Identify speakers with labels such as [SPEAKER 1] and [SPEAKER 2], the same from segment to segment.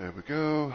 [SPEAKER 1] There we go.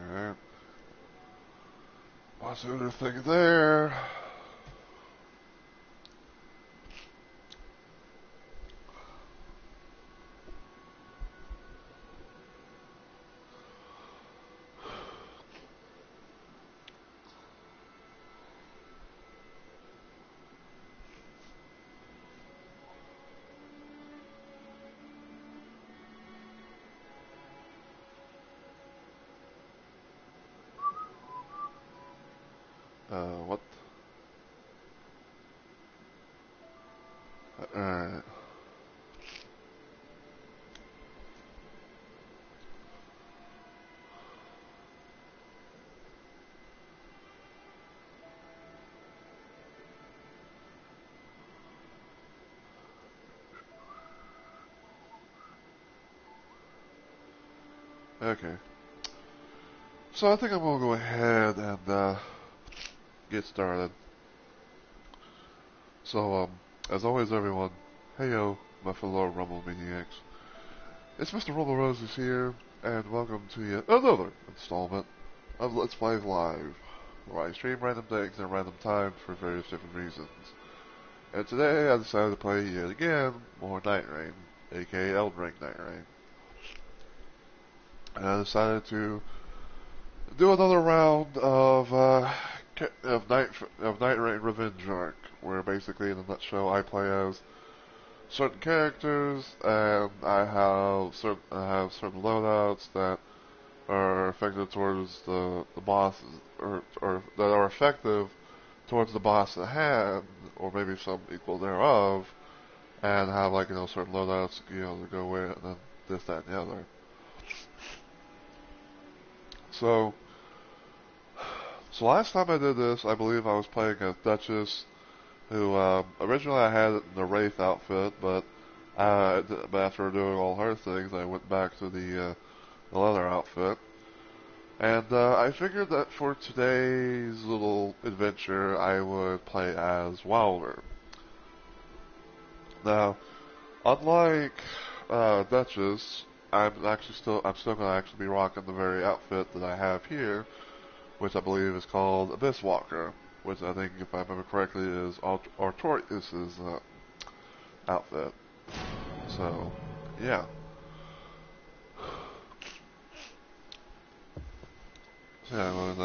[SPEAKER 1] Alright. What's the other thing there? What? Alright. Okay. So I think I'm gonna go ahead and get started. So, as always, everyone, heyo, my fellow Rumble Maniacs. It's Mr. Rumble Roses here, and welcome to yet another installment of Let's Play Live, where I stream random things at random times for various different reasons. And today I decided to play yet again more Night Rain, aka Elden Ring Night Rain. And I decided to do another round of Night Rain Revenge Arc, where basically, in a nutshell, I play as certain characters, and I have certain loadouts that are effective towards the bosses, or that are effective towards the boss at hand, or maybe some equal thereof, and have certain loadouts to go with it, and then this, that, and the other. So last time I did this, I believe I was playing as Duchess, who originally I had it in the Wraith outfit, but after doing all her things, I went back to the leather outfit. And I figured that for today's little adventure, I would play as Wilder. Now, unlike Duchess, I'm still gonna actually be rocking the very outfit that I have here, which I believe is called Abyss Walker, which I think, if I remember correctly, is Artorius' outfit. So, yeah. So yeah, I'm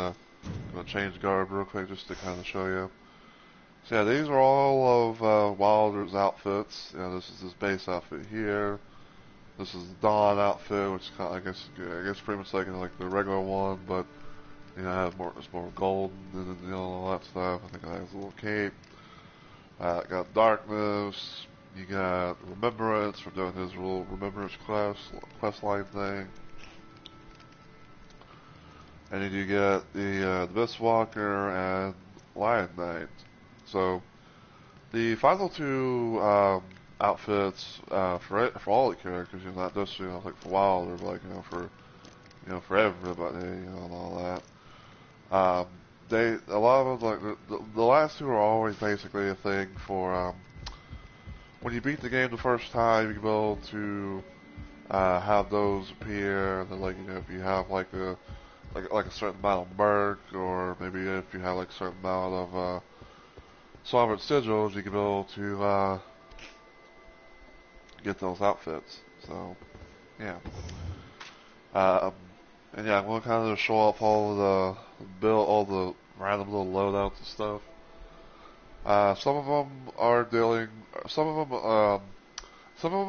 [SPEAKER 1] gonna change guard real quick just to kind of show you. So yeah, these are all of Wilder's outfits. This is his base outfit here. This is the Dawn outfit, which is kind of, I guess pretty much like the regular one, but it's more golden and all that stuff. I think it has a little cape. Got Darkness. You got Remembrance for doing his little Remembrance quest line thing. And then you get the Mistwalker and Lion Knight. So the final two outfits for all the characters, not just like for Wilder, but for everybody, and all that. A lot of them, like the last two are always basically a thing for when you beat the game the first time, you can be able to have those appear, and then if you have like a certain amount of merc, or maybe if you have like a certain amount of sovereign sigils, you can be able to get those outfits. So yeah, um, and yeah, I'm gonna kind of show off all the random little loadouts and stuff. Some of them are dealing, some of them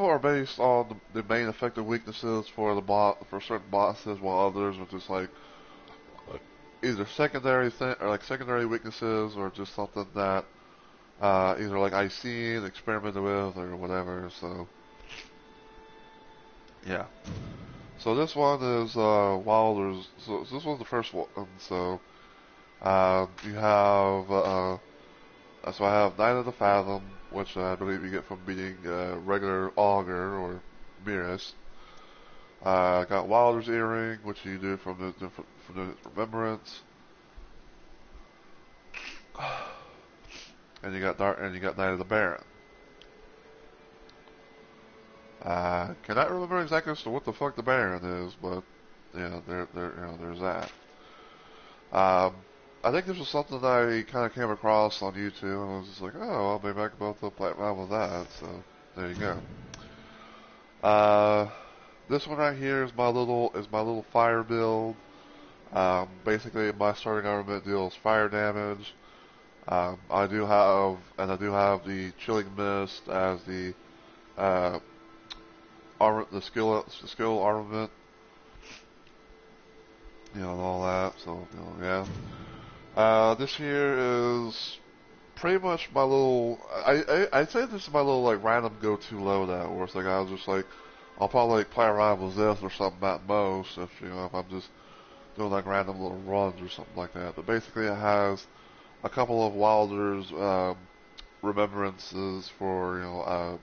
[SPEAKER 1] are based on the main effective weaknesses for for certain bosses, while others are just like either secondary weaknesses, or just something that either like I've seen, experimented with, or whatever. So yeah. So this one is Wilder's. So this one's the first one. So you have so I have Knight of the Fathom, which I believe you get from beating regular Augur or Mirrors. Got Wilder's Earring, which you do from the Remembrance, and you got Knight of the Baron. Cannot remember exactly as to what the fuck the Baron is, but there's that. Um, I think this was something that I kind of came across on YouTube, and I was just like, oh, well, maybe I can build the play around with that. So there you go. This one right here is my little fire build. Basically, my starting armament deals fire damage. I do have the chilling mist as the uh, the skill armament, and all that. So yeah. This here is pretty much my little. I'd say this is my little like random go-to loadout, where it's like I was just like, I'll probably like play around with this or something at most if if I'm just doing like random little runs or something like that. But basically, it has a couple of Wilder's remembrances for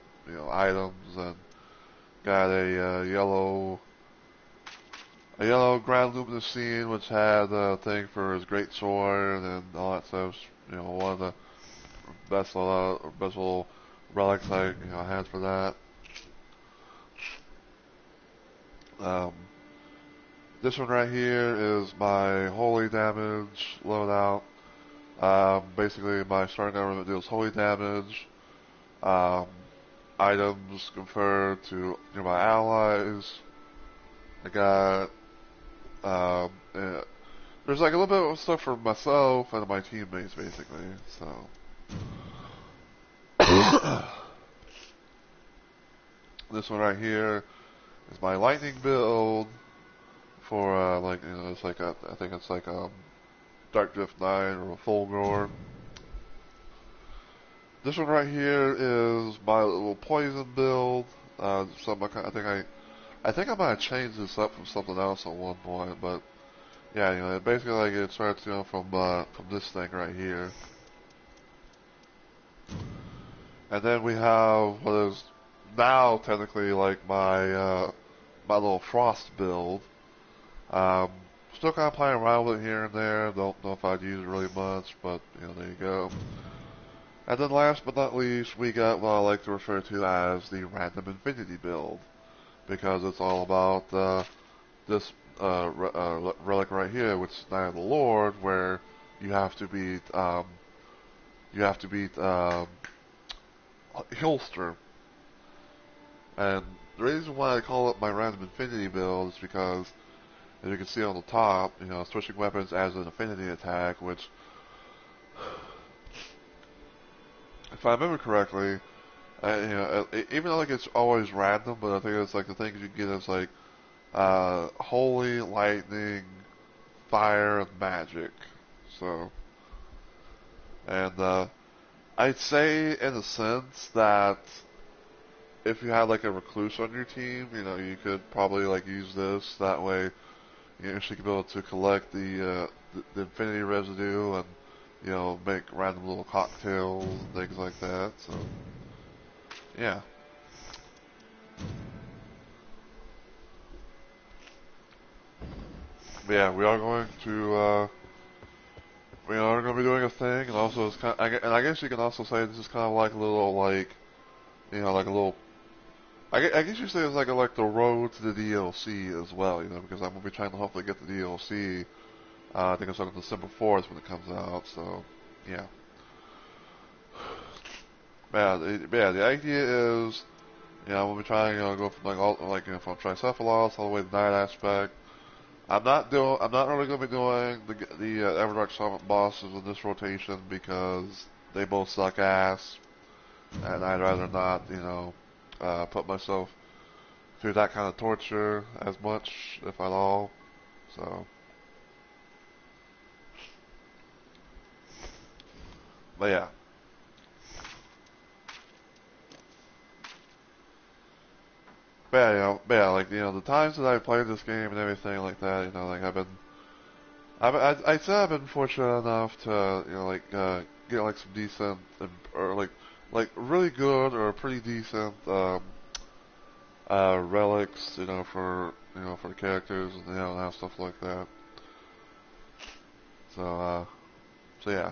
[SPEAKER 1] items, and got a yellow Grand Luminous Scene, which had a thing for his great sword and all that stuff. One of the best little relics I had for that. Um, this one right here is my holy damage loadout. Basically, my starting armament deals holy damage. Um, items conferred to nearby allies. I got there's like a little bit of stuff for myself and my teammates, basically. So this one right here is my lightning build for it's like I think it's like Dark Drift 9 or a Fulgor. This one right here is my little poison build. I think I might have changed this up from something else at one point, but yeah, basically like it starts from this thing right here, and then we have what is now technically like my little frost build. Um, Still kind of playing around with it here and there. Don't know if I'd use it really much, but there you go. And then last but not least, we got what I like to refer to as the Random Infinity build, because it's all about this relic right here, which is Knight of the Lord, where you have to beat Hilster. And the reason why I call it my Random Infinity build is because, as you can see on the top, switching weapons as an affinity attack, which, if I remember correctly, even though like it's always random, but I think it's like the things you get is like holy, lightning, fire, and magic. So, and I'd say in a sense that if you had like a recluse on your team, you could probably like use this. That way, she could be able to collect the infinity residue and make random little cocktails and things like that. So yeah. But yeah, we are going to be doing a thing, and also it's and I guess you can also say this is kind of like a little like like a little. I guess you say it's like the road to the DLC as well, because I'm gonna be trying to hopefully get the DLC. I think it's on December 4th when it comes out. So yeah. The idea is, we'll be trying to go from from Tricephalos all the way to Night Aspect. I'm not really going to be doing the Everdark Summit bosses in this rotation because they both suck ass, and I'd rather not, put myself through that kind of torture as much, if at all. So, but yeah. but yeah, like the times that I played this game and everything like that, like I'd say I've been fortunate enough to get like some decent or like really good or pretty decent relics, for the characters and have stuff like that. So so yeah.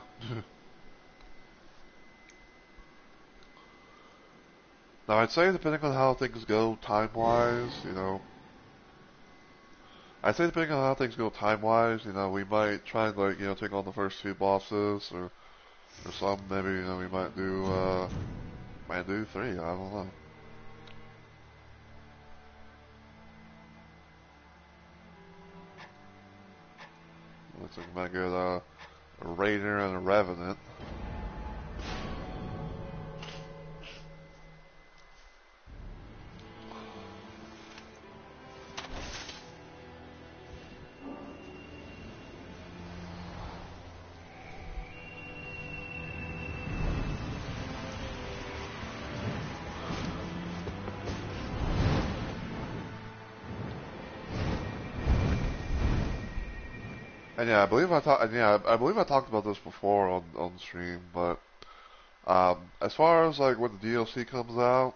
[SPEAKER 1] Now I'd say depending on how things go time wise, I'd say depending on how things go time wise, we might try and take on the first two bosses or some maybe we might do three. I don't know. Looks like we might get a Raider and a Revenant. And yeah, I believe I talked about this before on stream, but as far as like when the DLC comes out,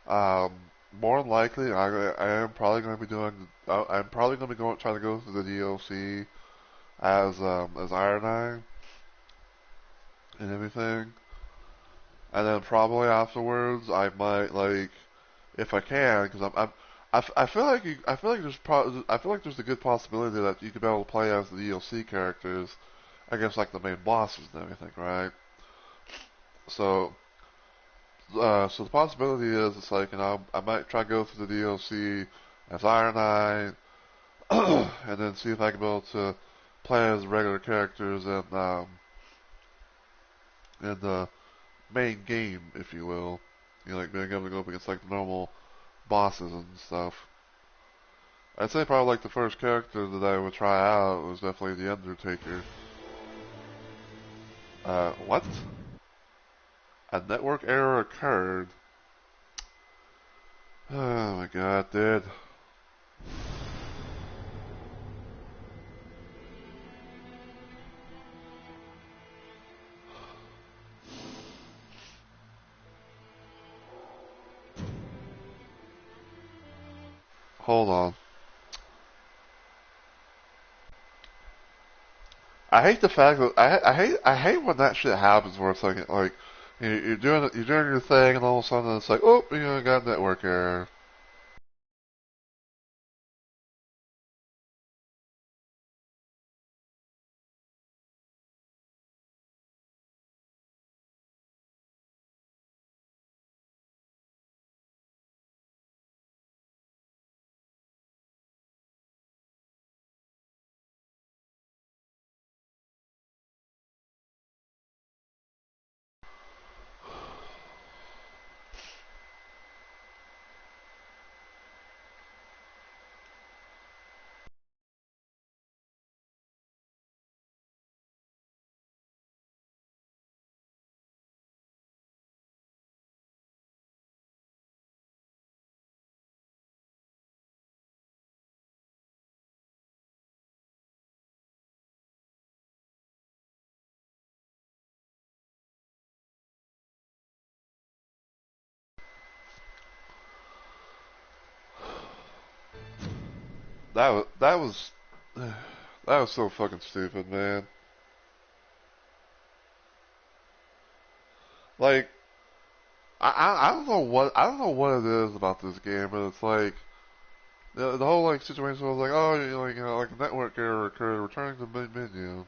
[SPEAKER 1] um, more than likely I am probably going to be doing I'm probably going to be trying to go through the DLC as Iron Eye and everything, and then probably afterwards I might if I can because I feel like I feel like there's a good possibility that you could be able to play as the DLC characters against like the main bosses and everything, right? So, so the possibility is it's like I might try to go through the DLC as Iron Eye, and then see if I can be able to play as regular characters in the main game, if you will. Like being able to go up against like the normal bosses and stuff. I'd say probably like the first character that I would try out was definitely the Undertaker. What? A network error occurred. Oh my god, dude. Hold on. I hate the fact that I hate when that shit happens where it's like you're doing your thing and all of a sudden it's like, oh, got a network error. That was that was so fucking stupid, man. Like I don't know what it is about this game, but it's like the whole like situation was like, oh, like a network error occurred, returning to the main menu.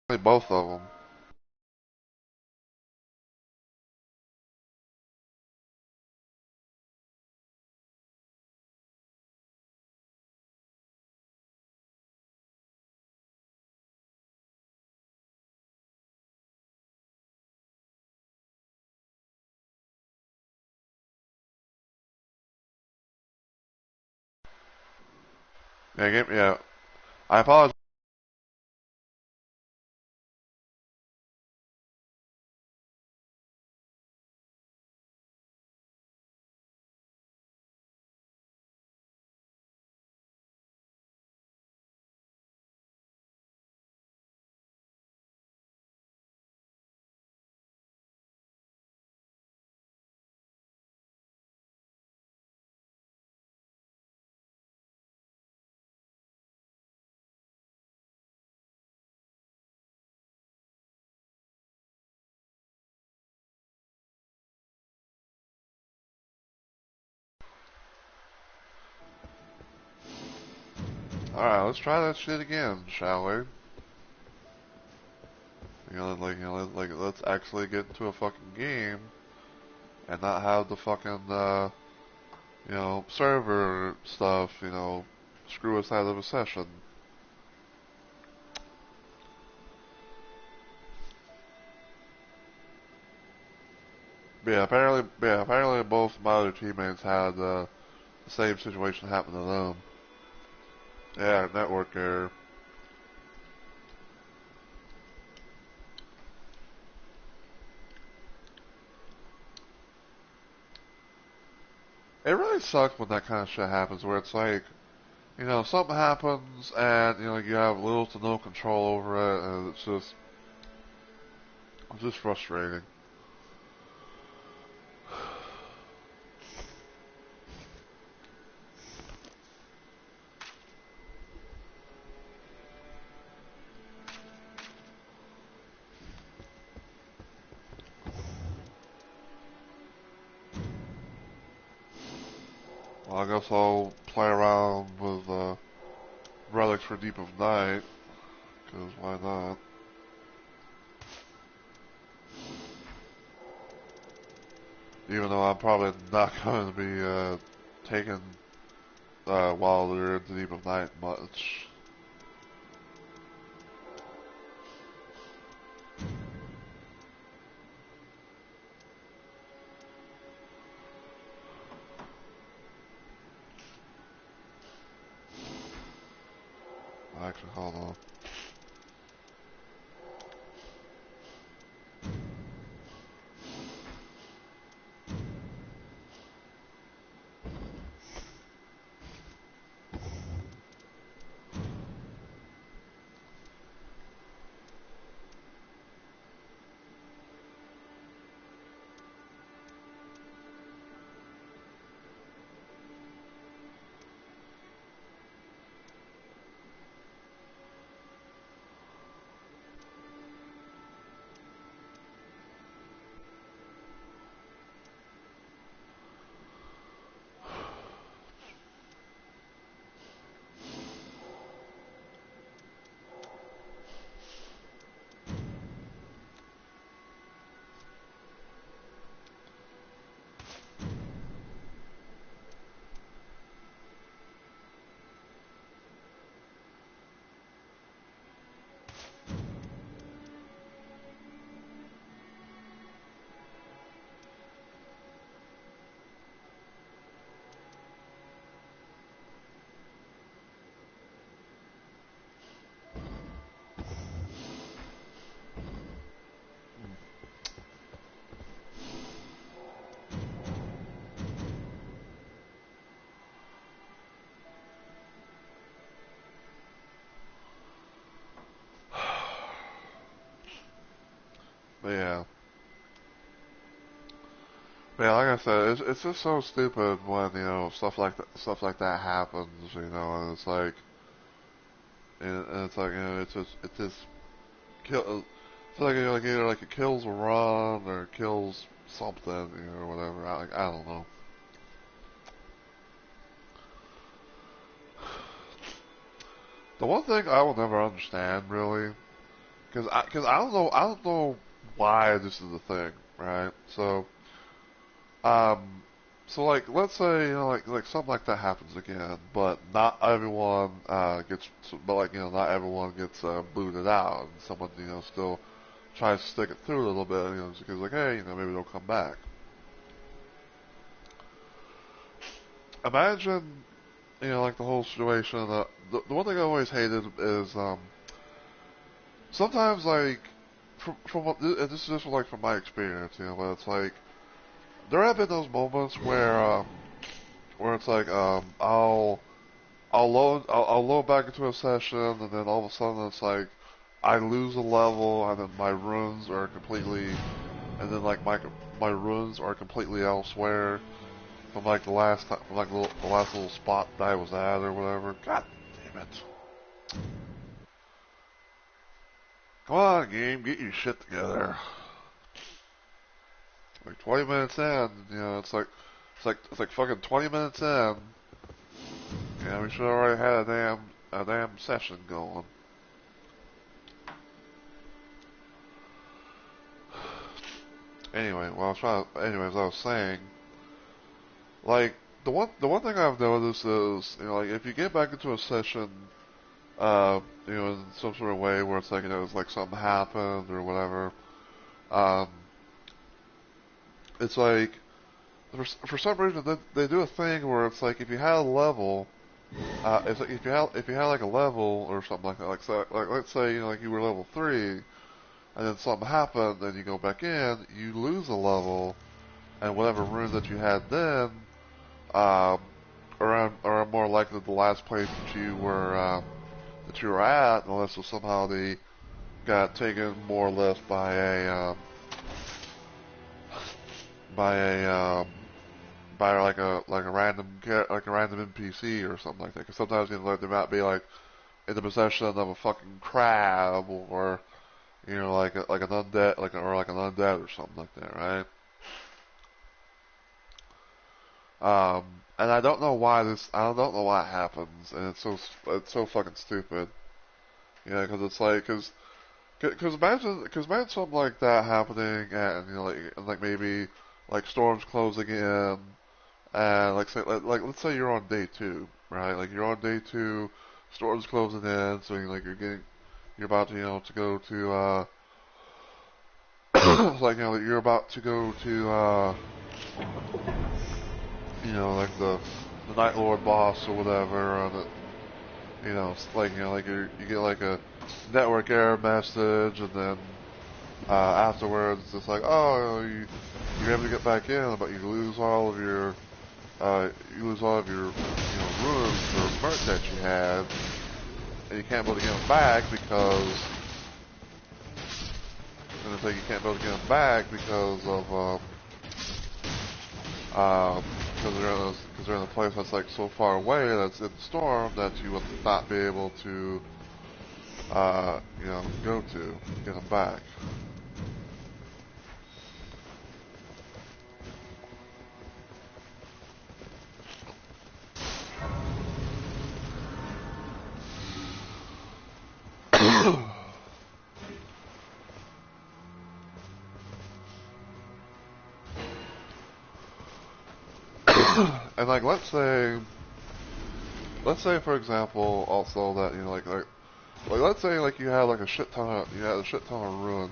[SPEAKER 1] Like both of them. Yeah. I apologize. Alright, let's try that shit again, shall we? Let's actually get into a fucking game and not have the fucking, server stuff, screw us out of a session. But apparently both my other teammates had, the same situation happen to them. Yeah, network error. It really sucks when that kind of shit happens, where it's like, something happens and, you have little to no control over it, and it's just frustrating. Well, I guess I'll play around with, Relics for Deep of Night, because why not? Even though I'm probably not going to be, taking, Wilder into Deep of Night much. Actually, hold on. But yeah. But yeah, like I said, it's just so stupid when, stuff like that happens, and it's like, and it's like, it just kill, it's like either like it kills a run or it kills something, or whatever. I don't know. The one thing I will never understand really, because I don't know why this is a thing, right? Um, so like let's say like something like that happens again, but not everyone not everyone gets booted out, and someone still tries to stick it through a little bit, just because like hey maybe they'll come back. Imagine like the whole situation. The one thing I always hated is sometimes like and this is just like from my experience, but it's like there have been those moments where it's like I'll load back into a session, and then all of a sudden it's like I lose a level, and then my runes are completely, and then like my runes are completely elsewhere from like the last time, from like the last little spot that I was at or whatever. God damn it! Come on, game, get your shit together. Like 20 minutes in, it's like fucking 20 minutes in. Yeah, we should have already had a damn session going. Anyway, anyways, I was saying, like, the one thing I've noticed is, like, if you get back into a session, in some sort of way where it's like, it's like something happened or whatever, um, it's like, for some reason, they do a thing where it's like, if you had a level, it's like if you had like a level or something like that, like let's say, like you were level 3, and then something happened, and you go back in, you lose a level, and whatever runes that you had then, um, are more likely the last place that you were at, unless somehow they got taken more or less by a by like a random NPC or something like that. Because sometimes like, they might be like in the possession of a fucking crab, or like an undead, like an undead or something like that, right? And I don't know why I don't know why it happens, and it's so fucking stupid. Because it's like, imagine something like that happening, and like maybe like storms closing in, and let's say you're on day 2, right? Like you're on day 2, storms closing in, so you're about to to go to like you're about to go to like the Night Lord boss or whatever, or it's like like you get like a network error message, and then afterwards it's like, oh, you're able to get back in, but you lose all of your runes or merch that you had, and you can't be able to get them back because you can't be able to get them back because of because they're in a place that's like so far away that's in the storm that you will not be able to go to get them back. And like let's say for example also that like let's say like you had a shit ton of ruins,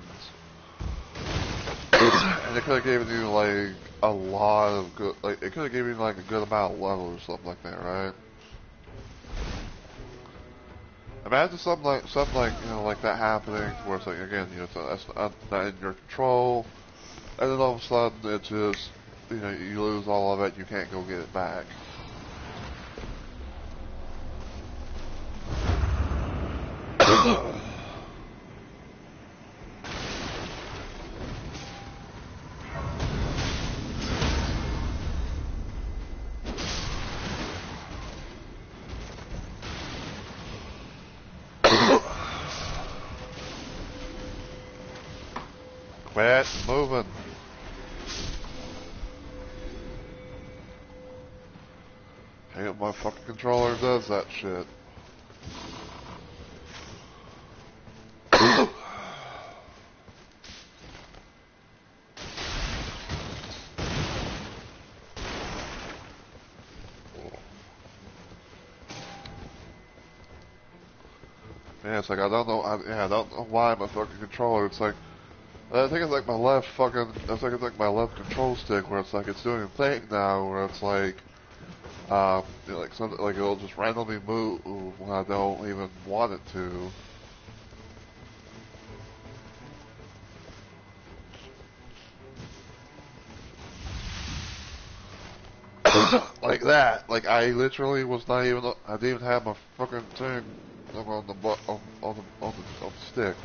[SPEAKER 1] and it could have given you like a lot of good, like it could have given you like a good amount of level or something like that, right? Imagine something like like that happening, where it's like, again, that's not in your control, and then all of a sudden it just you lose all of it, you can't go get it back. Quit moving. Hey, my fucking controller does that shit. Yeah, it's like I don't know. I don't know why my fucking controller. It's like I think it's like my left fucking. I think it's like my left control stick, where it's like it's doing a thing now, where it's like Like something like it'll just randomly move when I don't even want it to. Like that. Like I literally was not even. I didn't even have my fucking thing on the on the stick.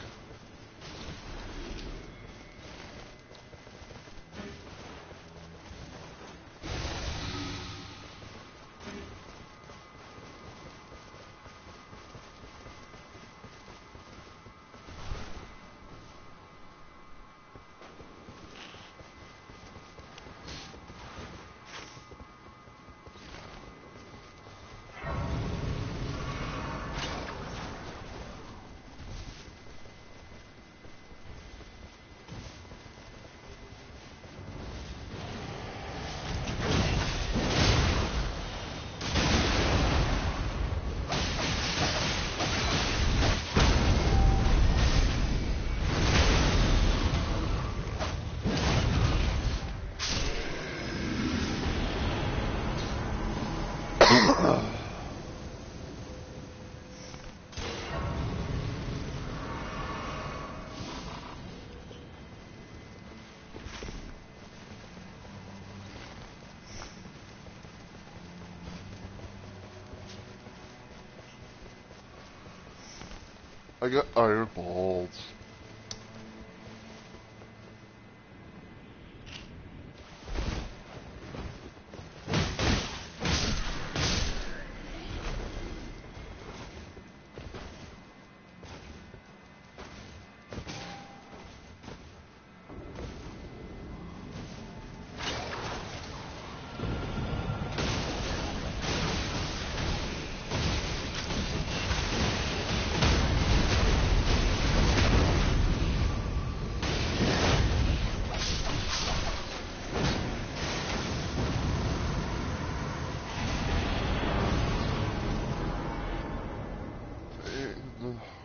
[SPEAKER 1] I got iron balls.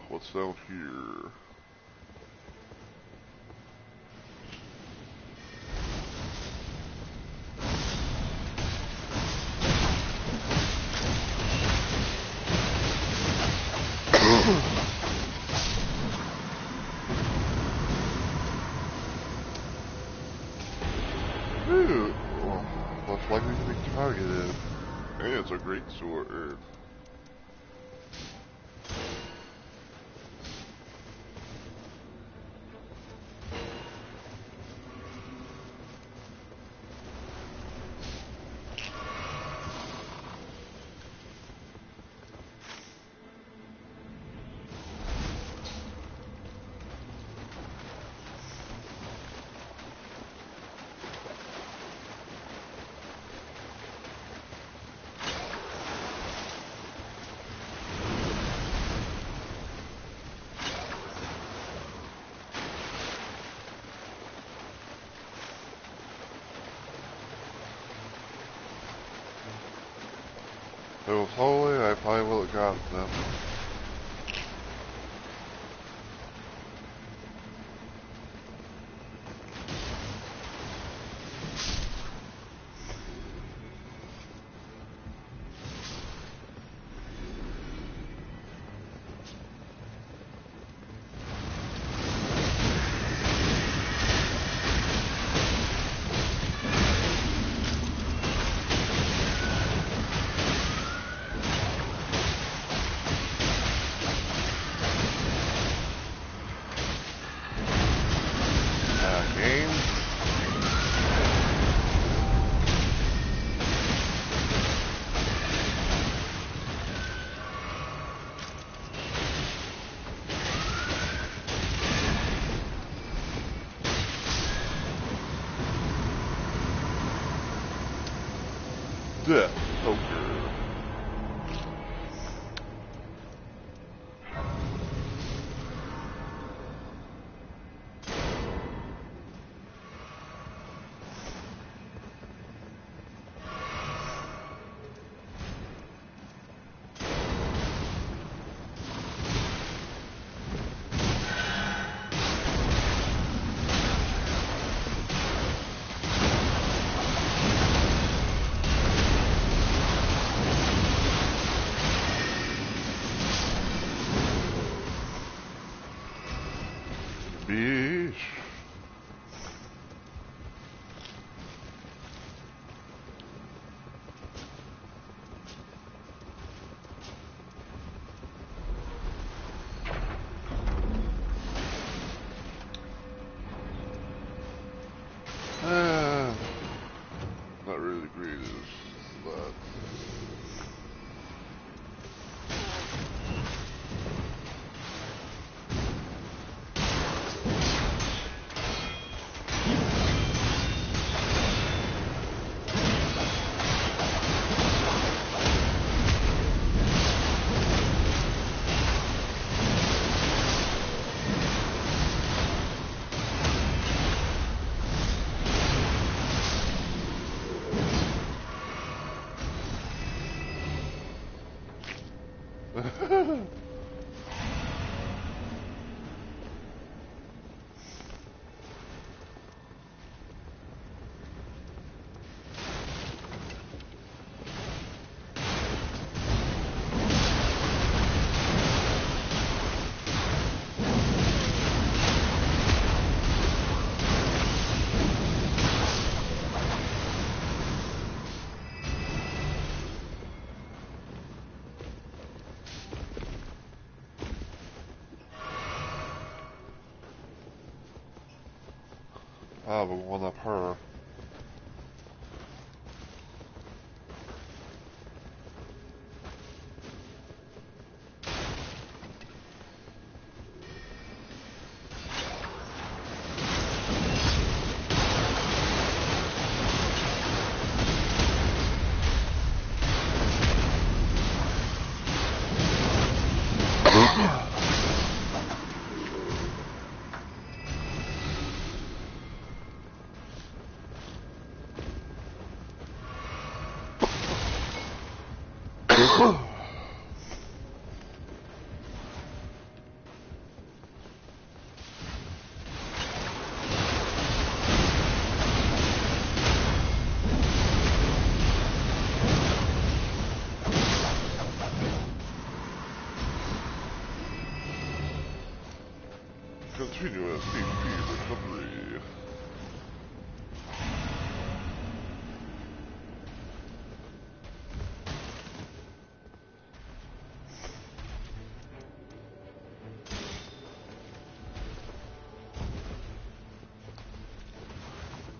[SPEAKER 1] What's down here? Ooh, less likely to be targeted. And it's a great sword. If it was holy, I probably would have gotten them. Game. Death Poker. Beesh. Not really greedy, but I will one up her. Continuous HP recovery.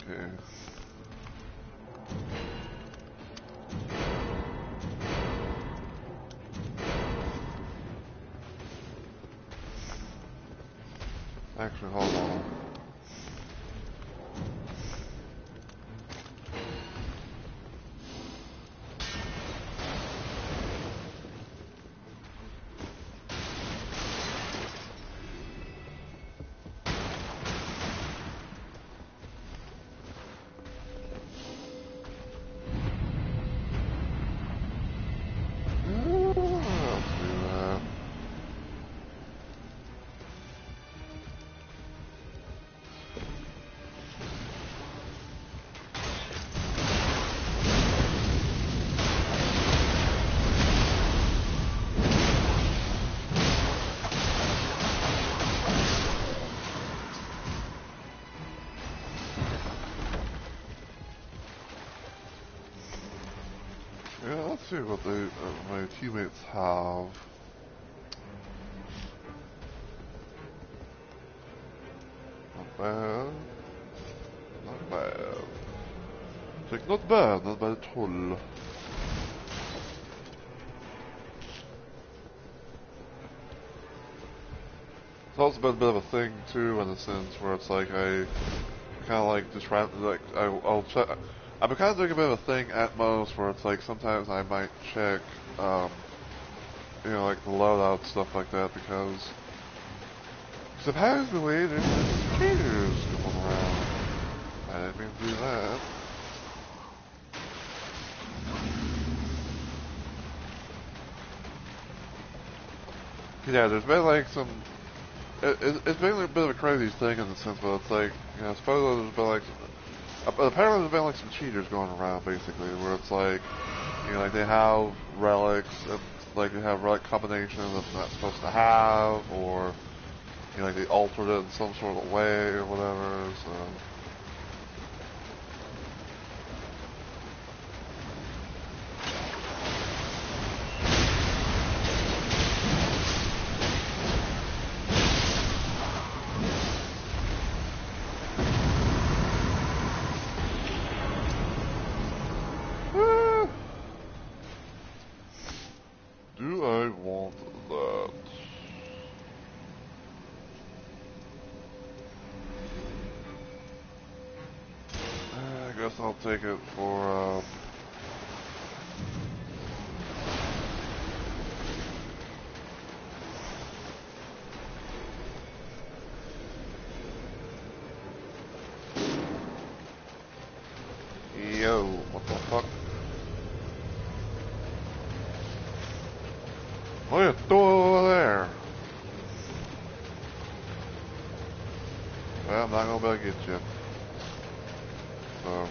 [SPEAKER 1] Okay. Actually, hold on. Let's do that. Yeah, let's see what my teammates have. Not bad. Not bad. Like, not bad at all. It's also been a bit of a thing too, in a sense where it's like I kind of like just like I'll check. I've been kind of doing a bit of a thing at most where it's like sometimes I might check, you know, like the loadout stuff like that because supposedly there's cicadas going around. I didn't mean to do that. Yeah, there's been like some. It's been a bit of a crazy thing in the sense, but it's like, you know, supposedly there's been like apparently there's been like some cheaters going around basically, where it's like, you know, like they have relics and like they have relic combinations that they're not supposed to have, or you know, like they altered it in some sort of way or whatever. So. Do I want that? I guess I'll take it for, yo, what the fuck? What are you doing over there? Well, I'm not gonna be able to get you. So.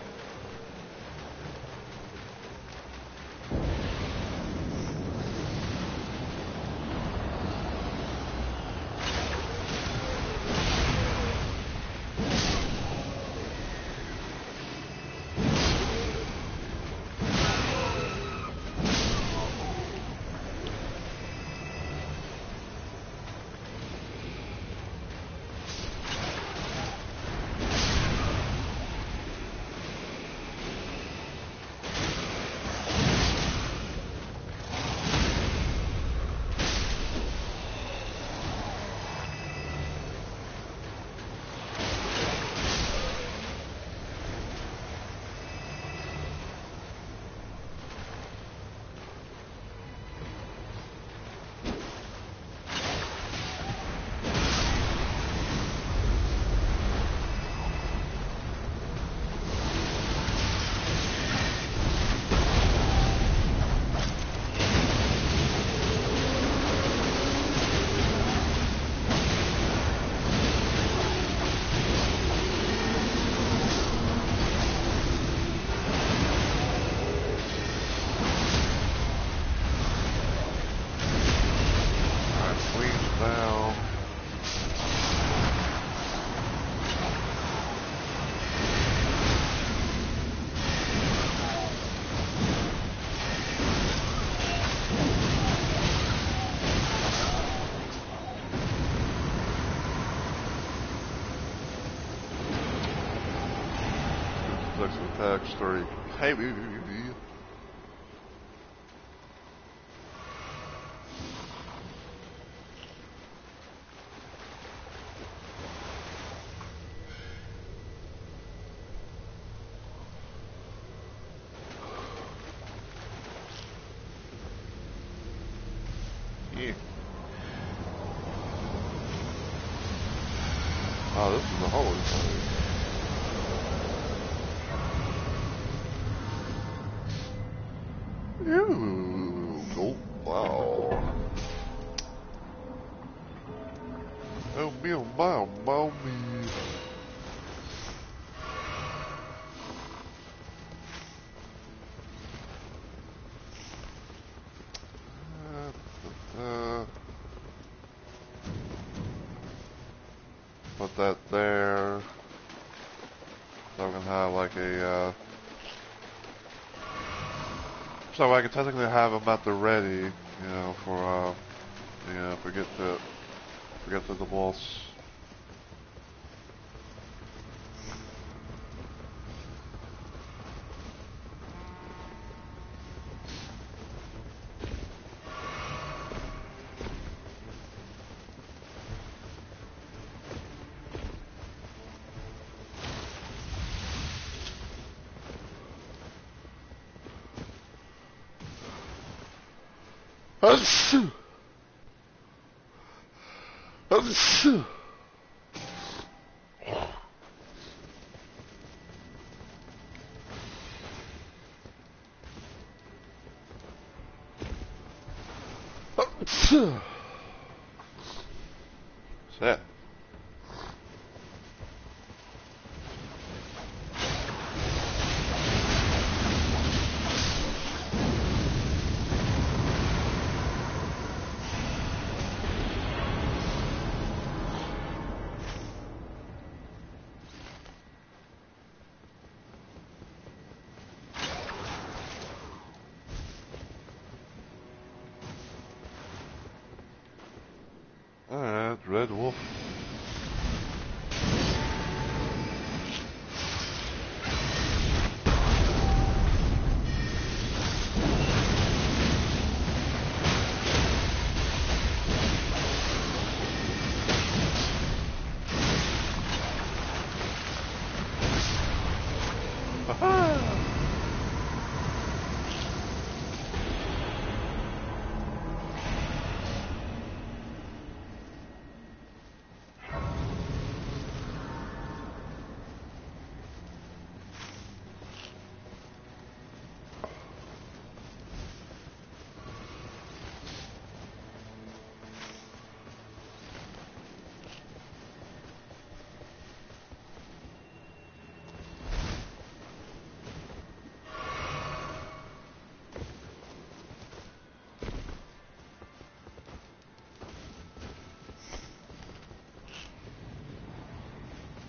[SPEAKER 1] Attack story. Hey, yeah. Oh, this is the holy place. Oh, wow. Oh, me. Put that there. So I can have like a, so I can technically have them at the ready, you know, for, if we get to the boss. Set. Red Wolf.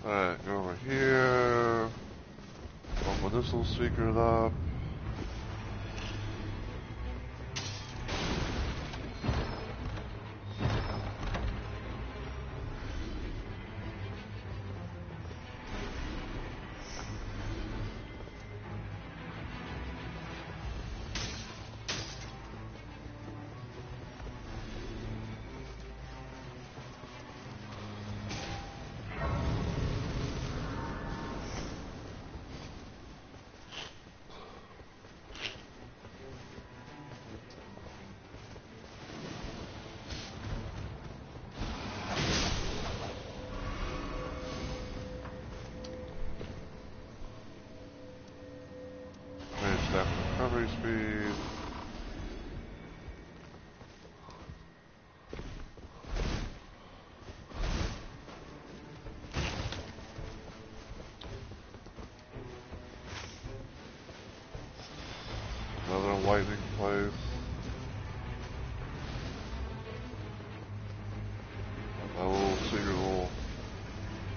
[SPEAKER 1] Alright, go over here. Put my missile seekers up. Staff recovery speed. Another lightning place. A little secret little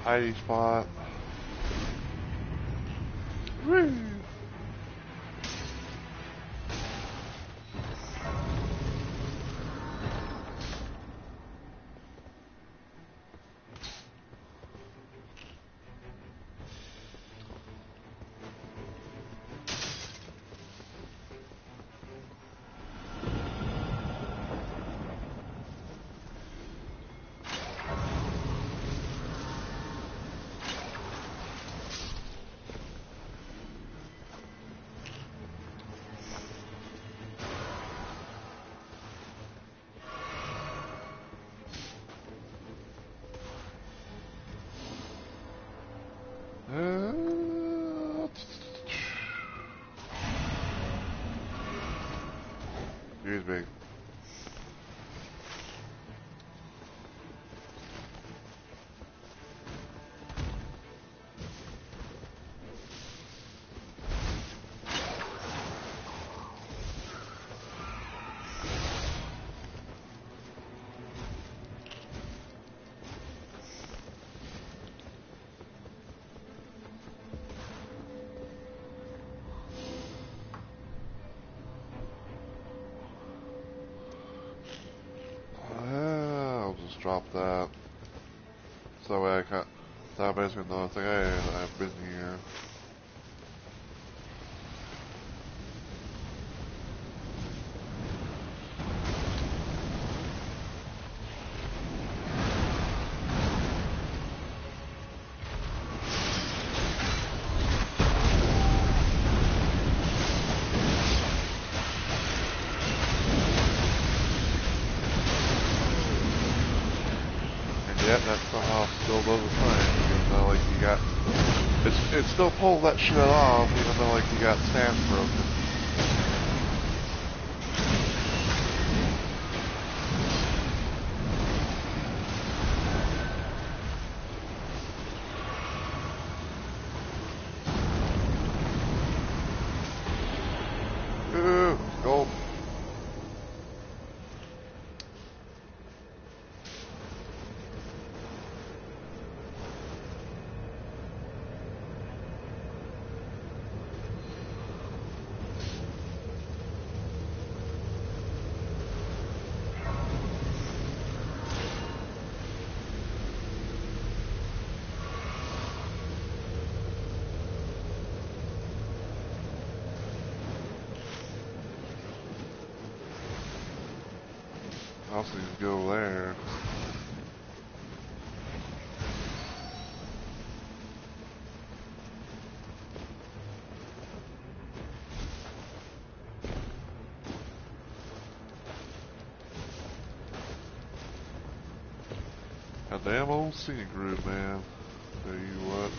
[SPEAKER 1] hiding spot. Whee! Excuse me. I'll just drop that. So that way I can't. So everybody's gonna know it's like, hey, I've been here. Yet that somehow still doesn't fine, even though like you got it still pulls that shit off, even though like you got stance broken. Ooh, gold. also need to go there. A damn old scenic route, man. Tell you what.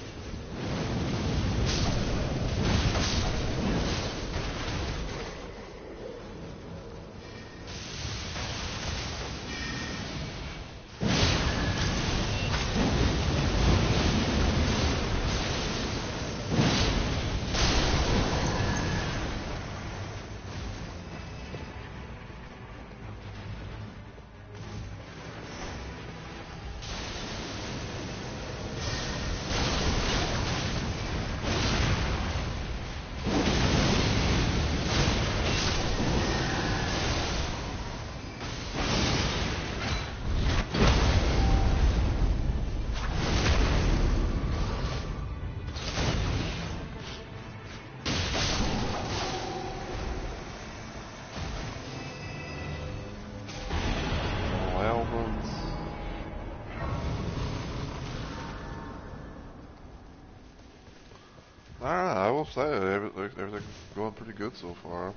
[SPEAKER 1] I will say everything's going pretty good so far.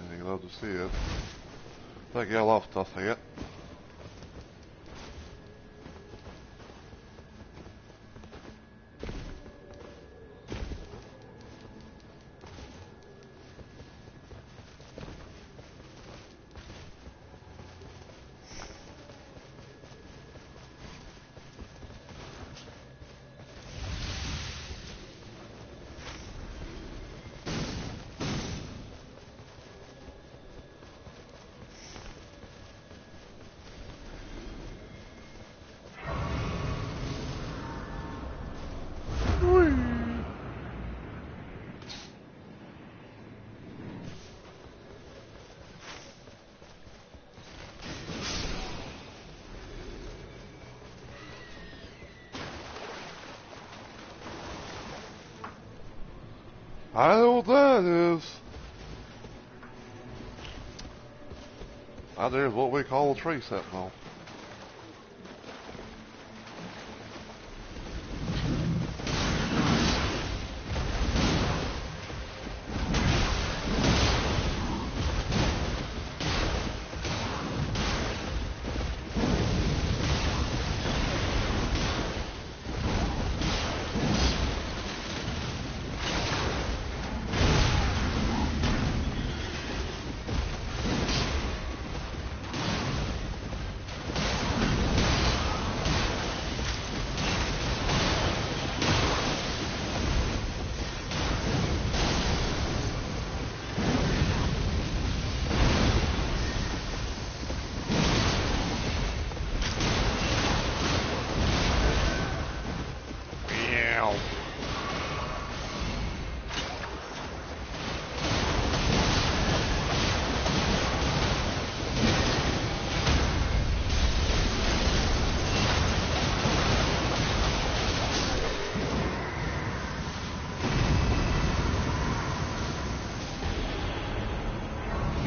[SPEAKER 1] And you love to see it. Like jag love to see it. I know what that is. Out there is what we call a tree sentinel.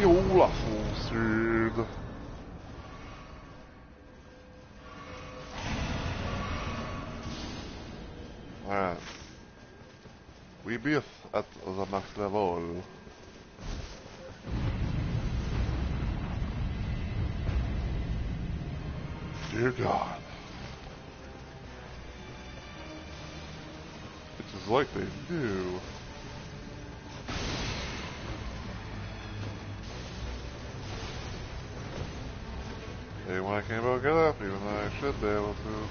[SPEAKER 1] Jola Solsrud. Alright. We be at the max level. Dear God. It is like they knew. Hey, when I can't able to get up, even though I should be able to.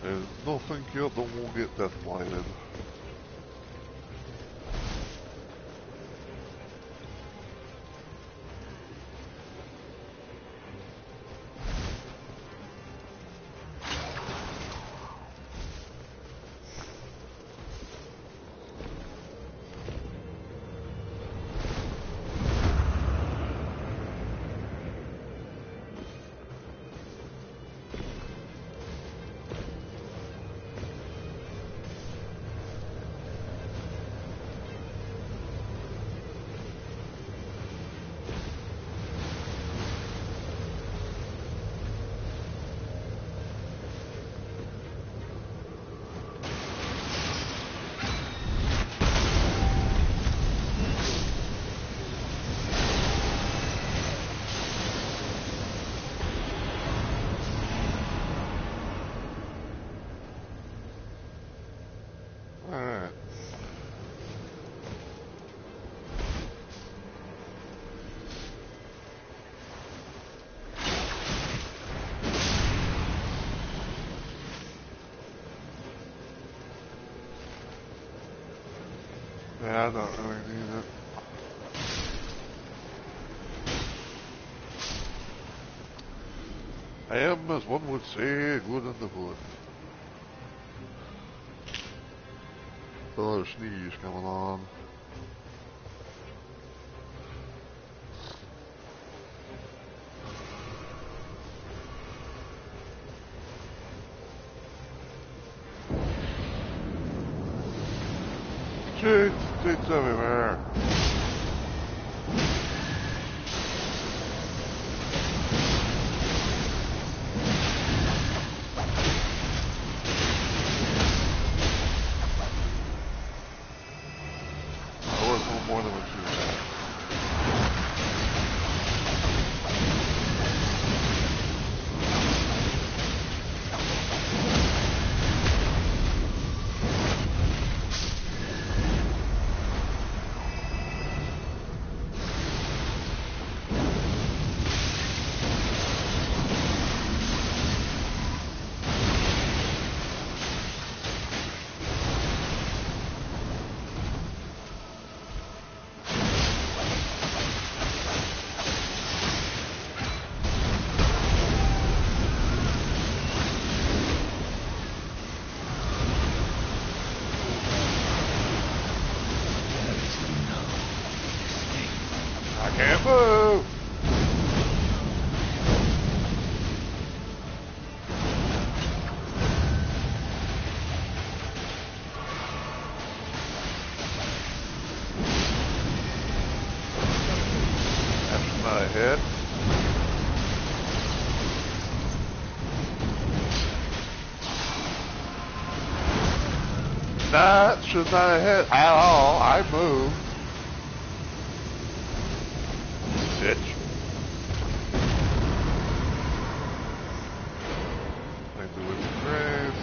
[SPEAKER 1] There's nothing here that won't get death blighted. I don't really need it. I am, as one would say, good in the hood. Another sneeze coming on. Cheats everywhere. I work no more than what you have. I can't move. That's not a hit. That should not have hit at all. I moved. Bitch. I do it with grace.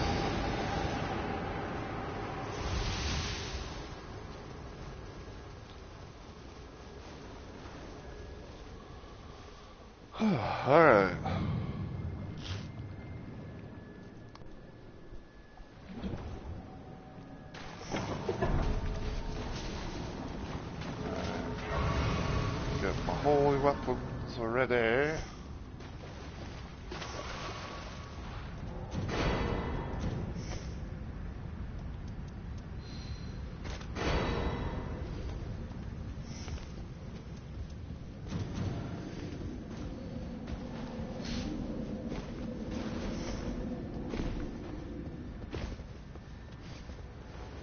[SPEAKER 1] Alright. Get my holy weapons ready.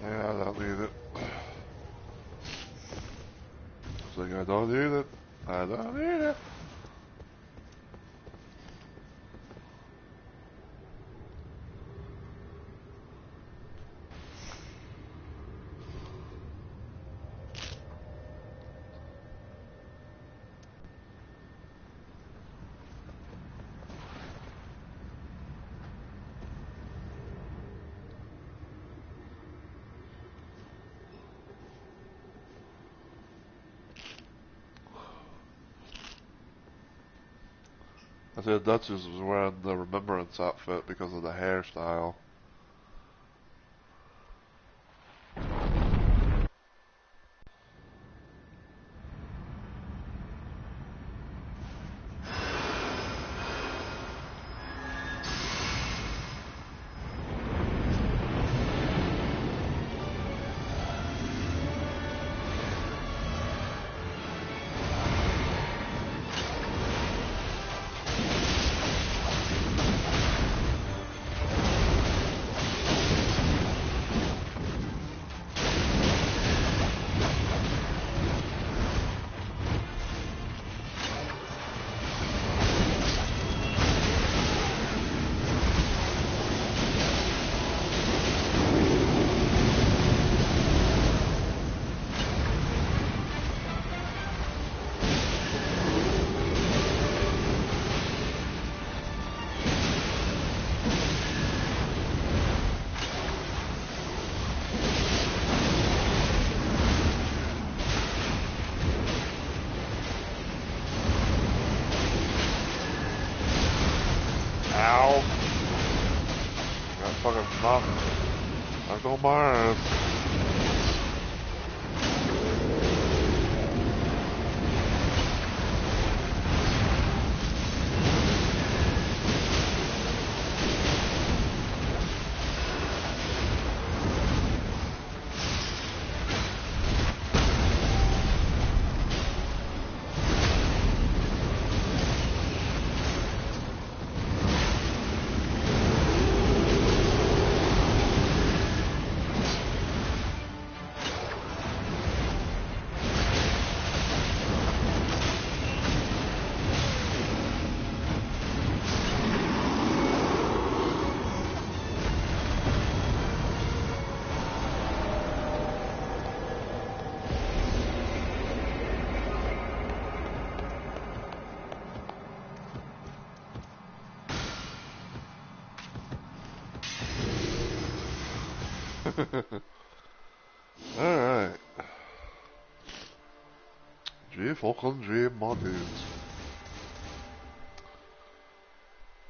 [SPEAKER 1] Yeah, I don't need it. It's like I don't need it. I don't need it. I said Duchess was wearing the Remembrance outfit because of the hairstyle. Ow. Got fucking knocked. I'll go Mars. Alright. Gee, Falkland Dream Modules.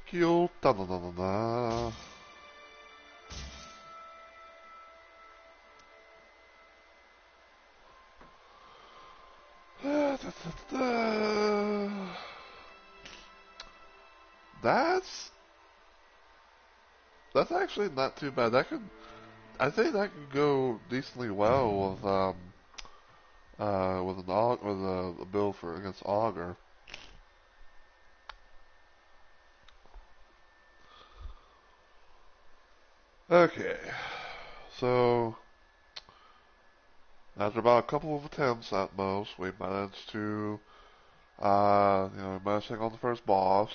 [SPEAKER 1] Kill da da da da da. That's that's actually not too bad. I think that could go decently well with a build for against Augur. Okay, so after about a couple of attempts at most, we managed to managed to take on the first boss.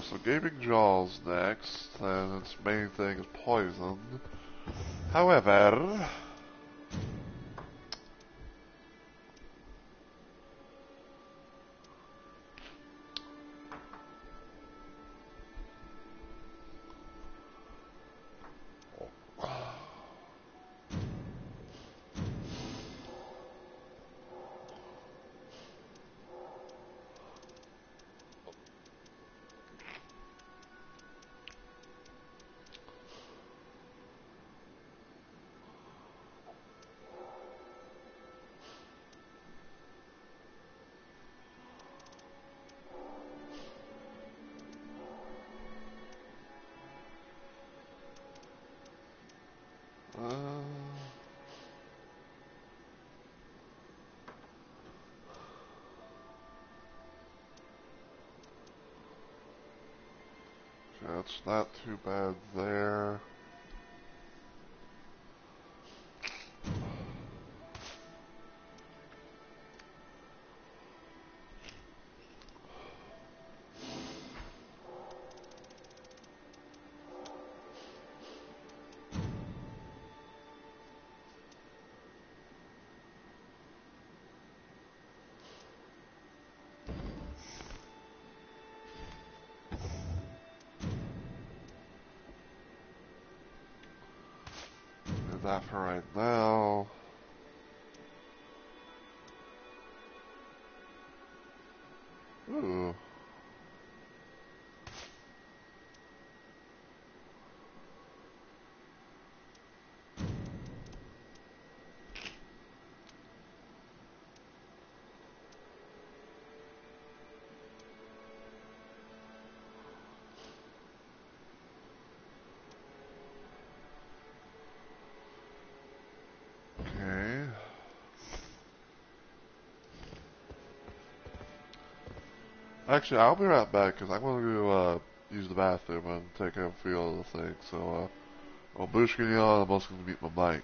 [SPEAKER 1] So Gaping Jaws next, and its main thing is poison. However, that's not too bad there. And that for right now. Ooh. Okay. Actually, I'll be right back because I'm going to use the bathroom and take a few other things. So, I'll boost you on. I'm also going to mute my mic.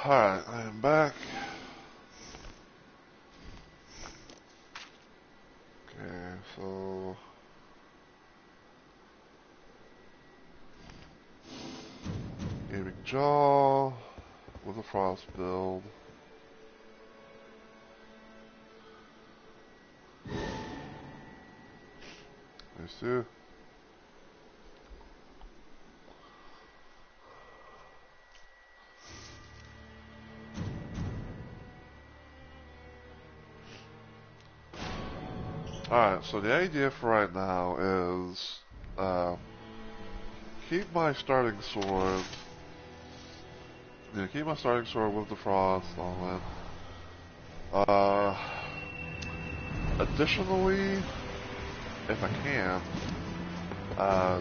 [SPEAKER 1] Alright, I am back. Okay, so... Gaming Jaw with a Frost build. Nice too. Alright, so the idea for right now is keep my starting sword. Yeah, keep my starting sword with the frost on it. Additionally, if I can,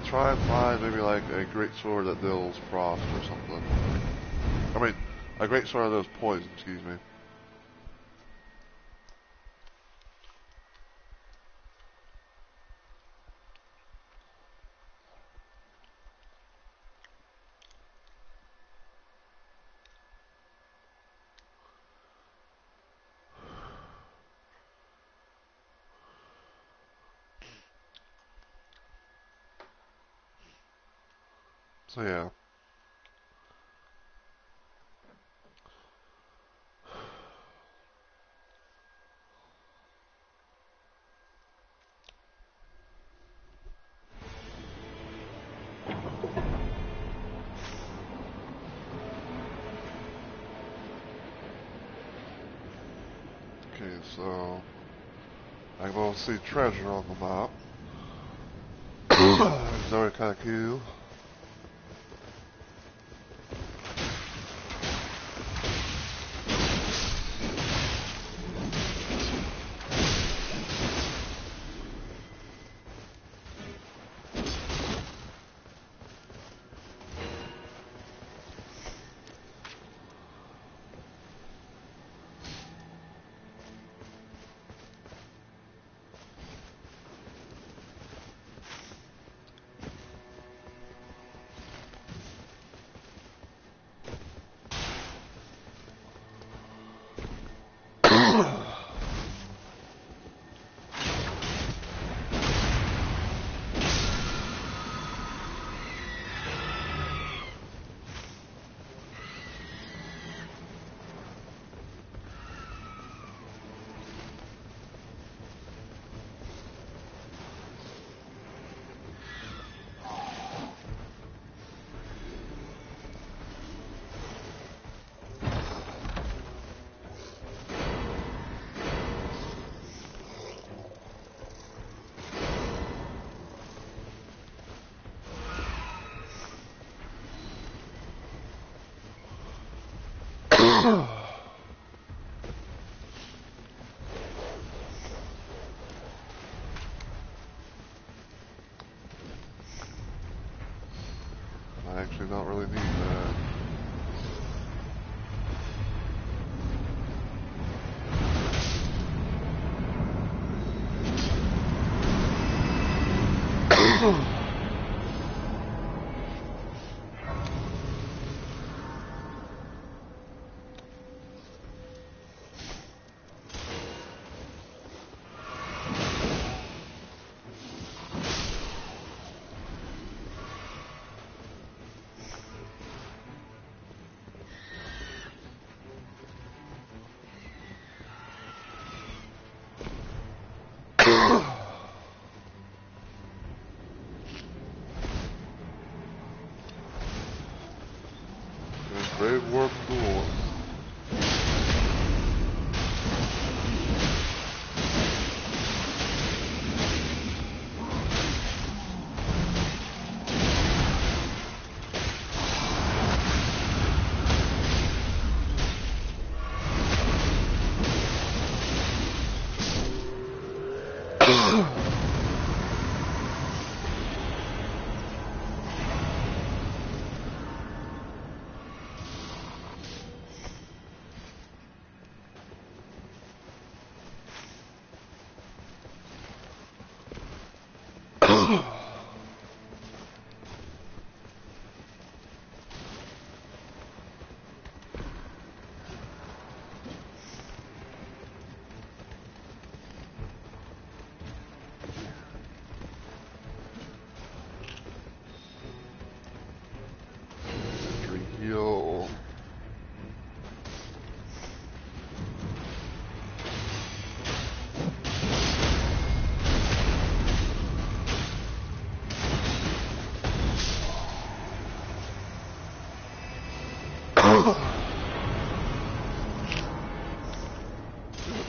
[SPEAKER 1] try and find maybe like a great sword that deals frost or something. I mean, a great sword that deals poison, excuse me. So yeah. Okay, so I will see treasure on the map. It's already kind of cool. I actually don't really need that. Brave Warp Duel.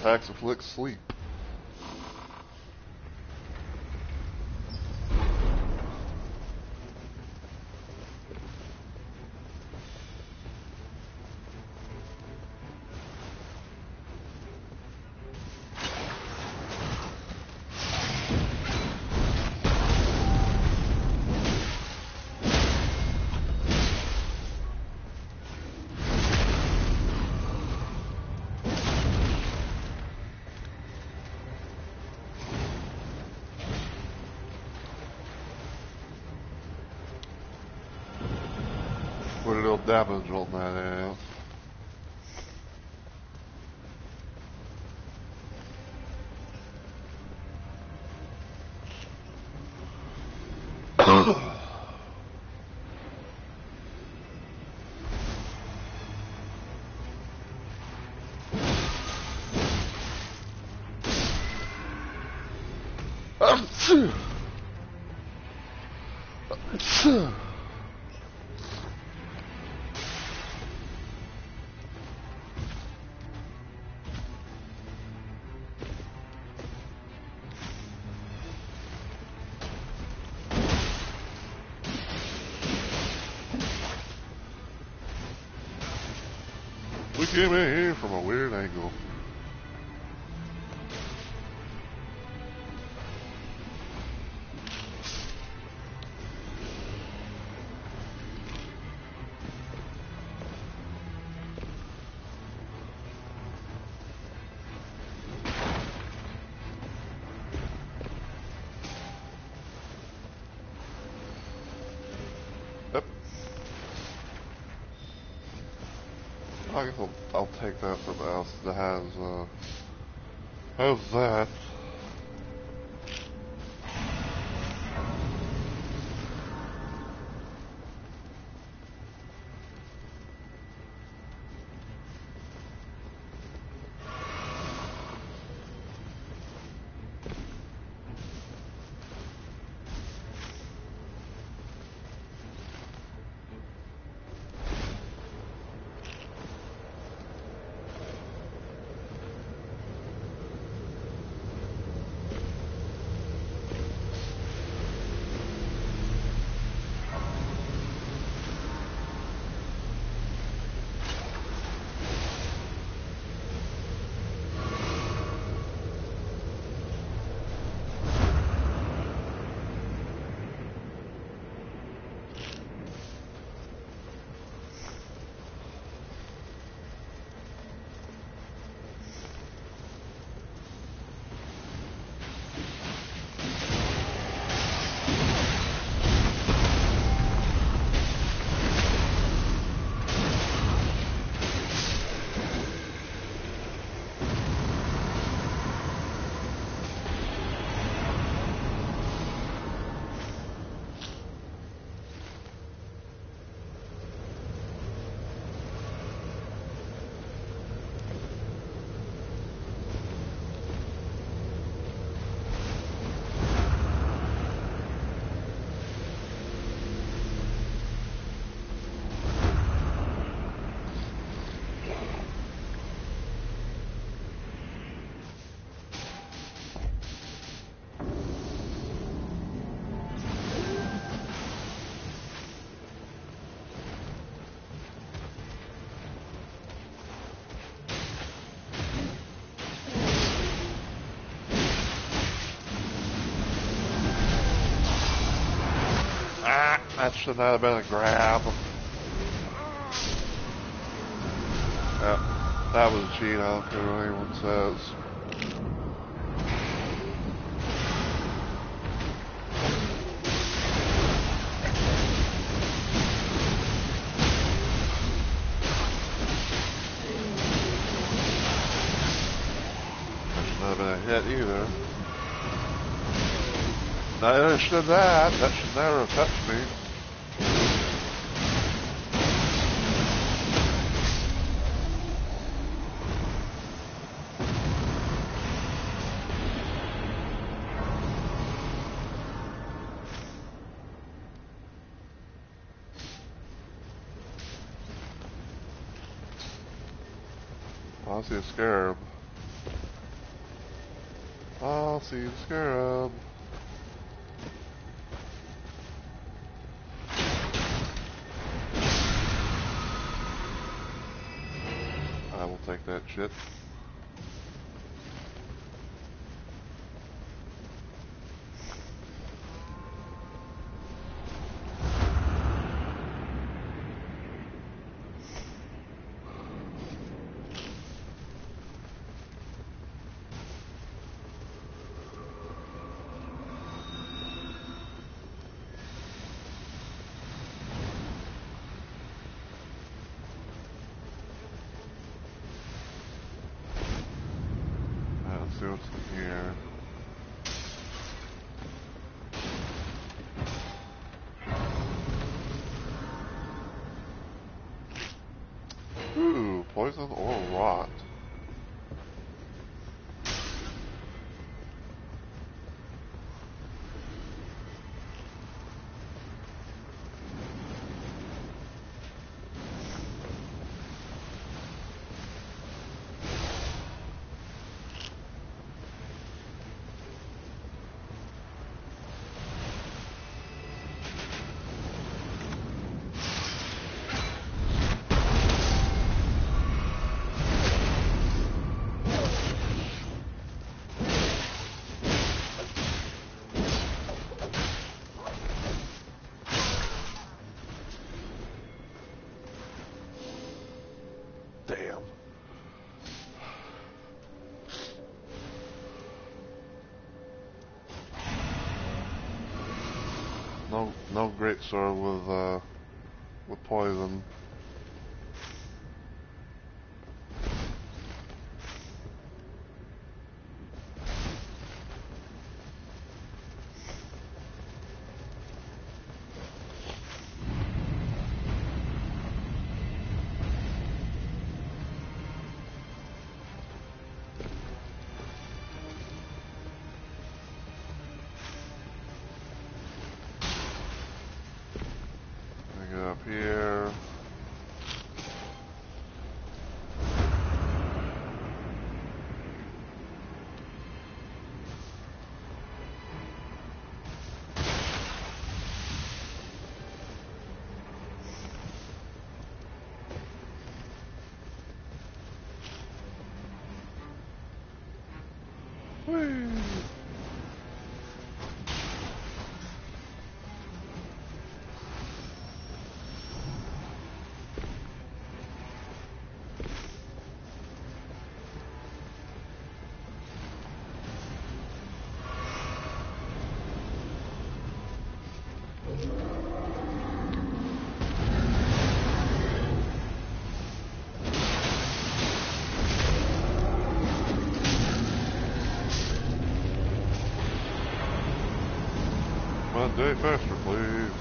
[SPEAKER 1] Attacks inflict sleep. Put a little damage on that ass. We came in here from a weird angle. Yep. I guess I'll take that for the house that has that. That should not have been a grab. Yep, that was a cheat. I don't care what anyone says. That should not have been a hit either. Neither should that. That should never have touched me. I see a scarab. I'll see the scarab. I will take that shit. Let's see what's in here. Ooh, poison or rot. Damn. No great sword with poison. Get up here. Whee! One day faster, please.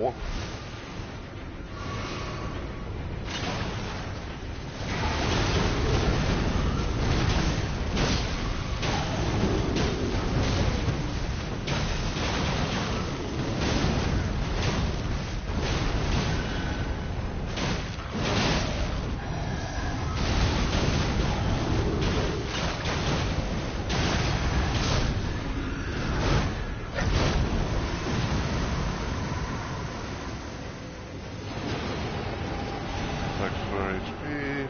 [SPEAKER 1] one. Extra HP.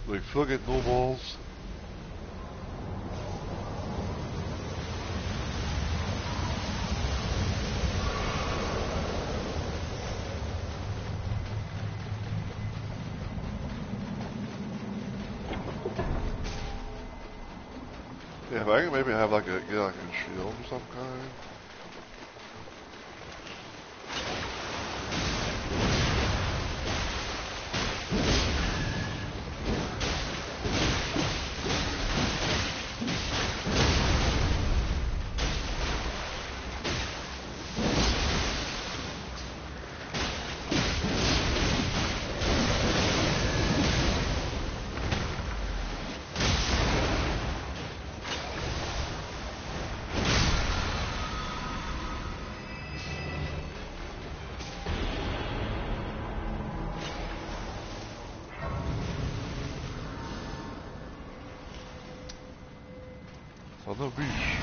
[SPEAKER 1] They still get no balls. Yeah, if I can maybe have like a get like a shield or some kind. On the beach.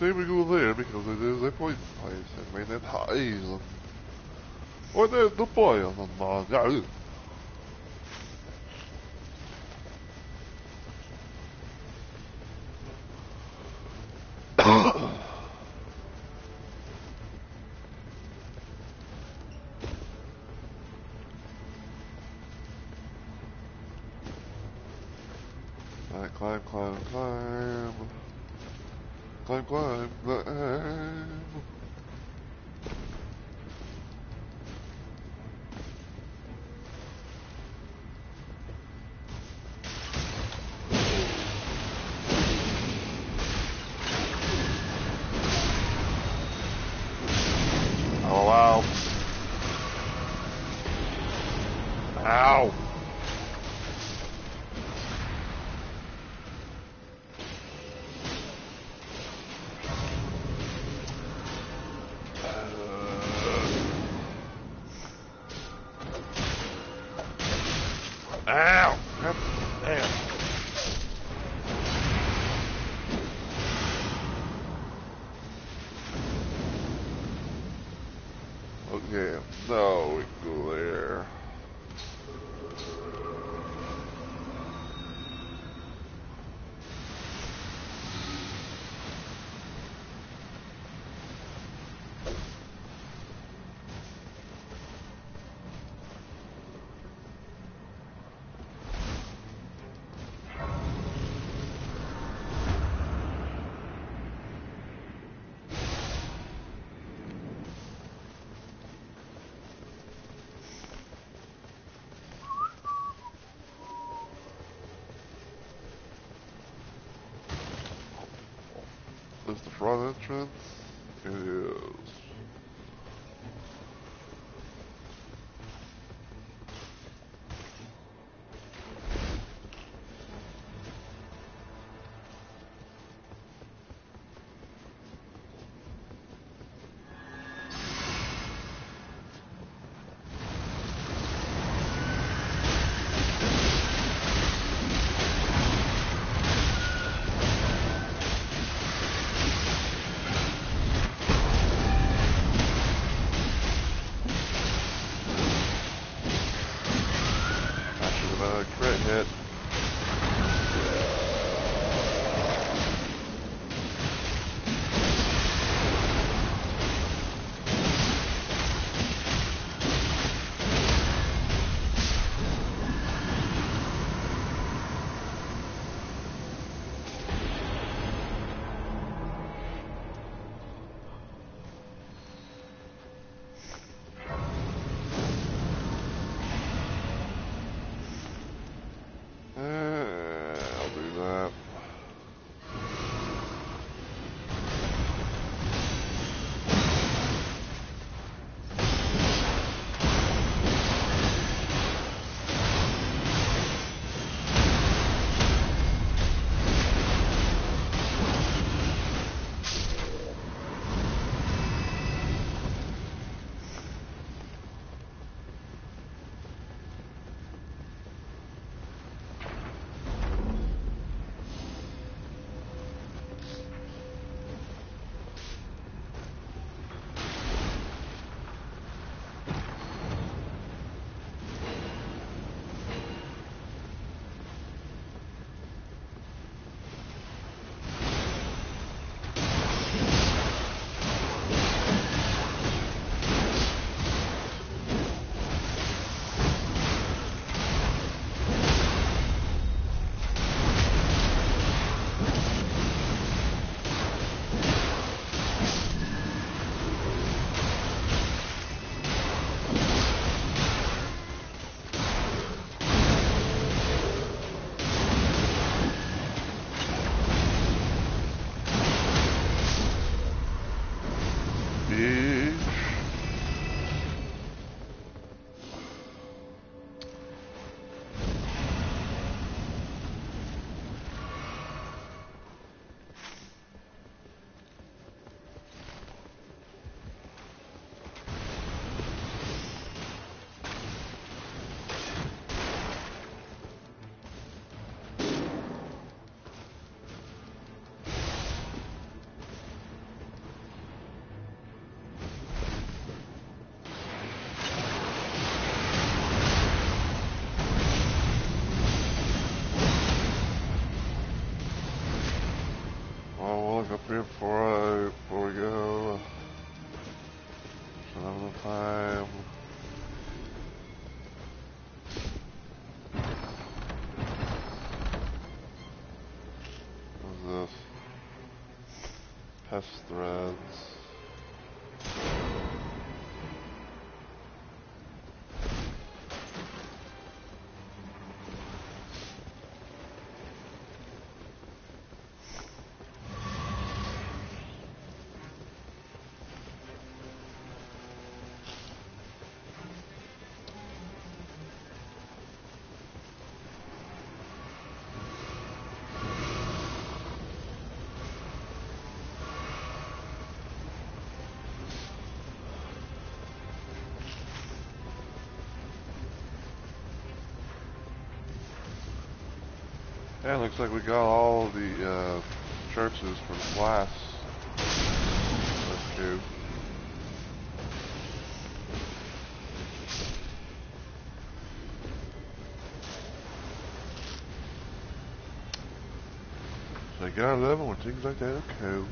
[SPEAKER 1] say we go there because it is a poison place and may not poison. Or there's the poison, man. Alright, climb, climb, climb. Climb, climb, climb. Oh, wow. Ow. Ow! God damn. Okay, now we can go there. This is the front entrance? It is. we'll look up here before we go. Don't have enough time. What's this? Pest threads. Yeah, looks like we got all the churches for the class. That's cute. So you gotta love it when things like that are cool.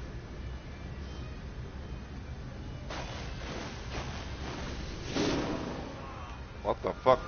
[SPEAKER 1] What the fuck?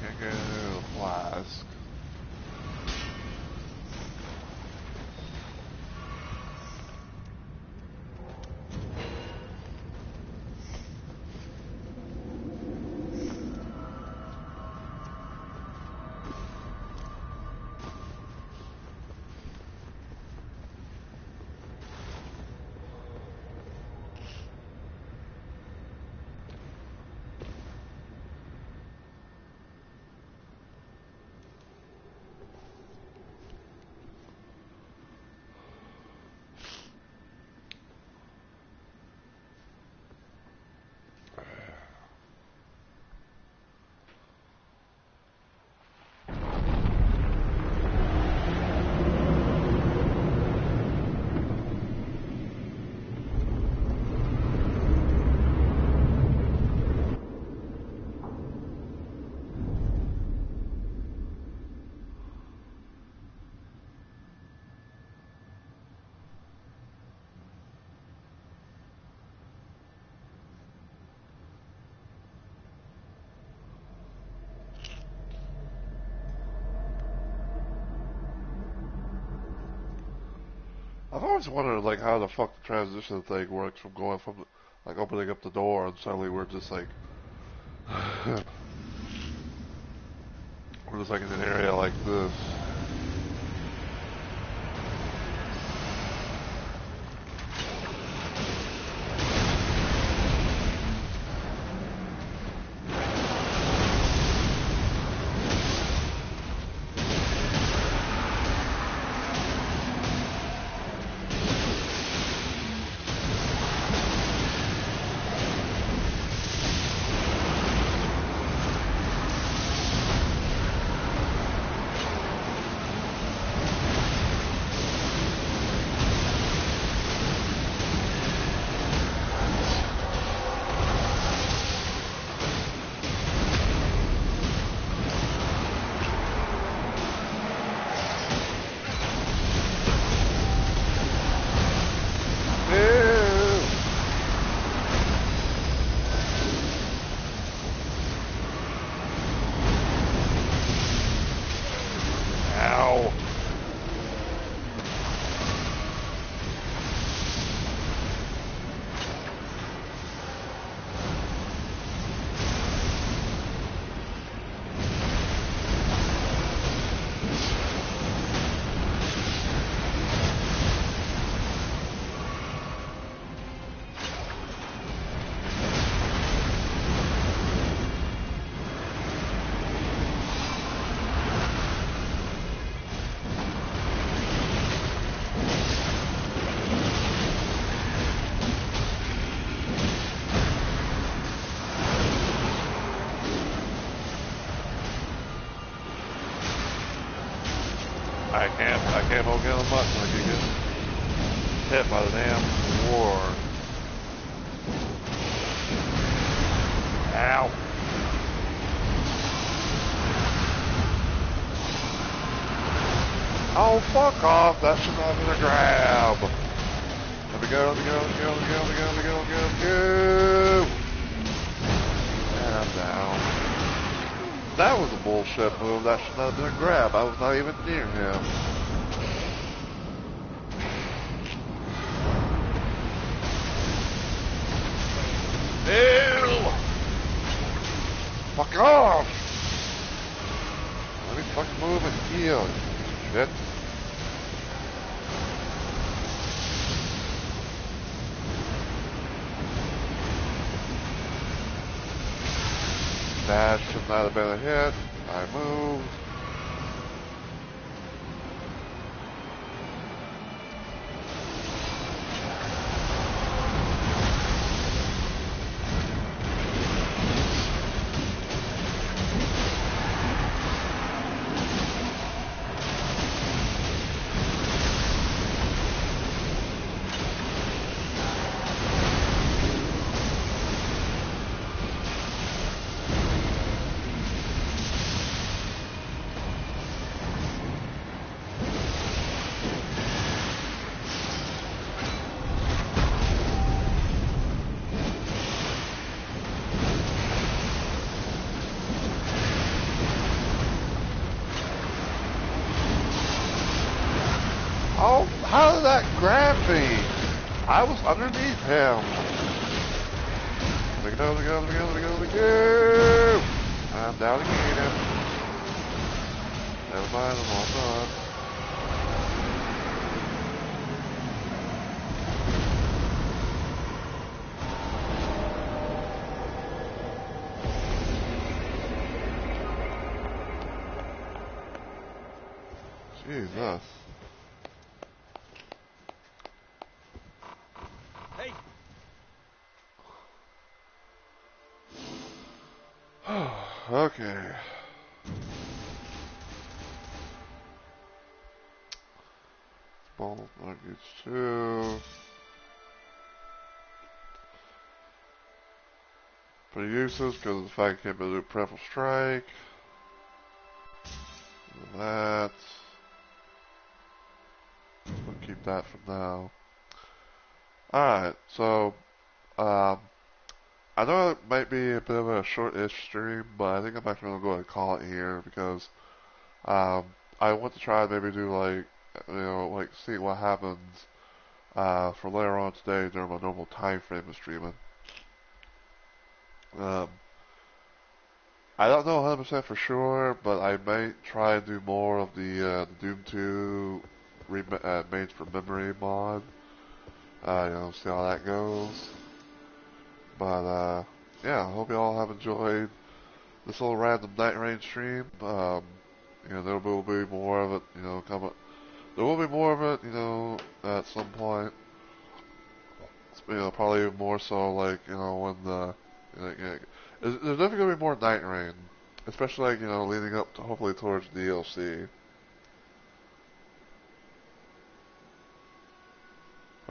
[SPEAKER 1] Can't get into the flask. I've always wondered, like, how the fuck the transition thing works from going from, like, opening up the door and suddenly we're just, like, we're just, like, in an area like this. I can't hold down the button like you get hit by the damn war. Ow. Oh, fuck off. That should not have been a grab. Let me go, let me go, let me go, let me go, let me go, let me go, let me go, let me go. And I'm down. That was a bullshit move. That should not have been a grab. I was not even near him. Ew! Fuck off! Let me fucking move and heal. Shit. That should not have been a hit. I moved. How did that grab me? I was underneath him. Let me go, let me go, let me go, let me go, let me go. I'm down again. Never mind, I'm all done. Jesus.
[SPEAKER 2] Hey.
[SPEAKER 1] Okay. Ball nuggets too. Pretty useless because of the fact I can't do Preferable Strike. That. We'll keep that for now. Alright, so, I know it might be a bit of a short-ish stream, but I think I'm actually going to go ahead and call it here because, I want to try and maybe do like, like see what happens, for later on today during my normal time frame of streaming. I don't know 100% for sure, but I might try and do more of the Doom 2 Made for Memory mod. See how that goes. But, yeah, I hope you all have enjoyed this little random Night Rain stream. There will be more of it, coming. There will be more of it, at some point. Probably more so, like, when the, there's definitely gonna be more Night Rain. Especially, like, leading up to, hopefully, towards DLC.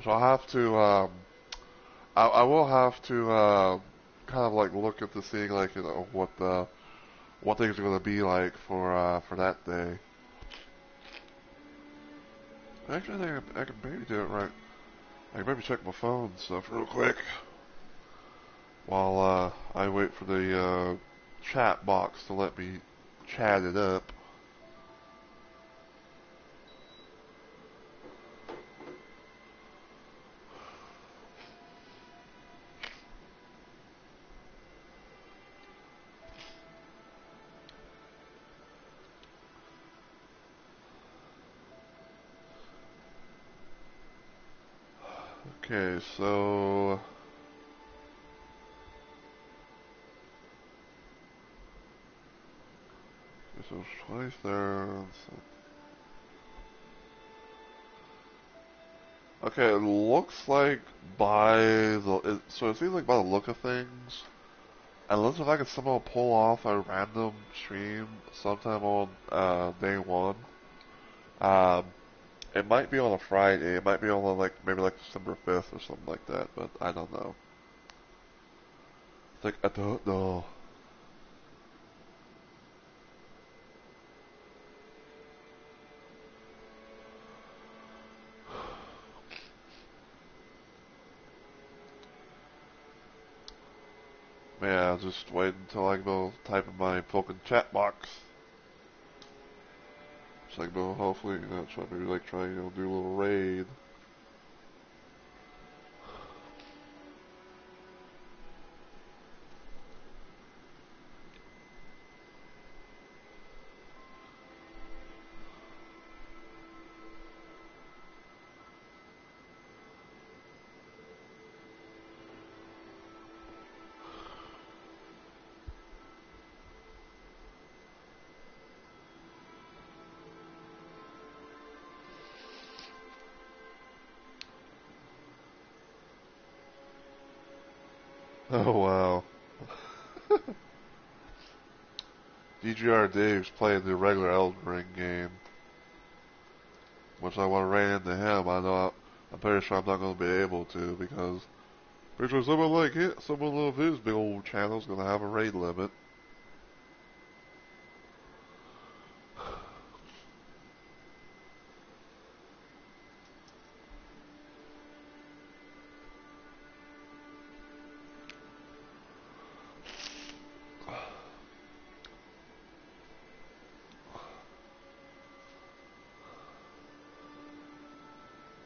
[SPEAKER 1] So I'll have to, I will have to, kind of, like, look into seeing, like, what things are gonna be like for that day. Actually, I can maybe do it right. I can maybe check my phone and stuff real quick. While, I wait for the, chat box to let me chat it up. Okay, so... This was 23rd. Okay, it looks like so it seems like by the look of things, unless if I can somehow pull off a random stream sometime on day one, um, it might be on a Friday. It might be on maybe like December 5th or something like that, but I don't know. It's like I don't know. Yeah, just wait until I go type in my fucking chat box. So I can go hopefully, try do a little raid. Oh wow. DGR Dave's playing the regular Elden Ring game. Which I want to raid into him. I'm pretty sure I'm not going to be able to because pretty sure someone of his big old channel's going to have a raid limit.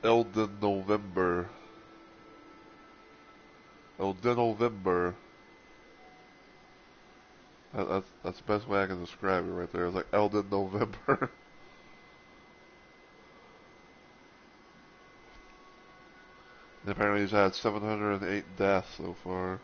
[SPEAKER 1] Elden November. Elden November. That's the best way I can describe it right there. It's like Elden November. And apparently he's had 708 deaths so far.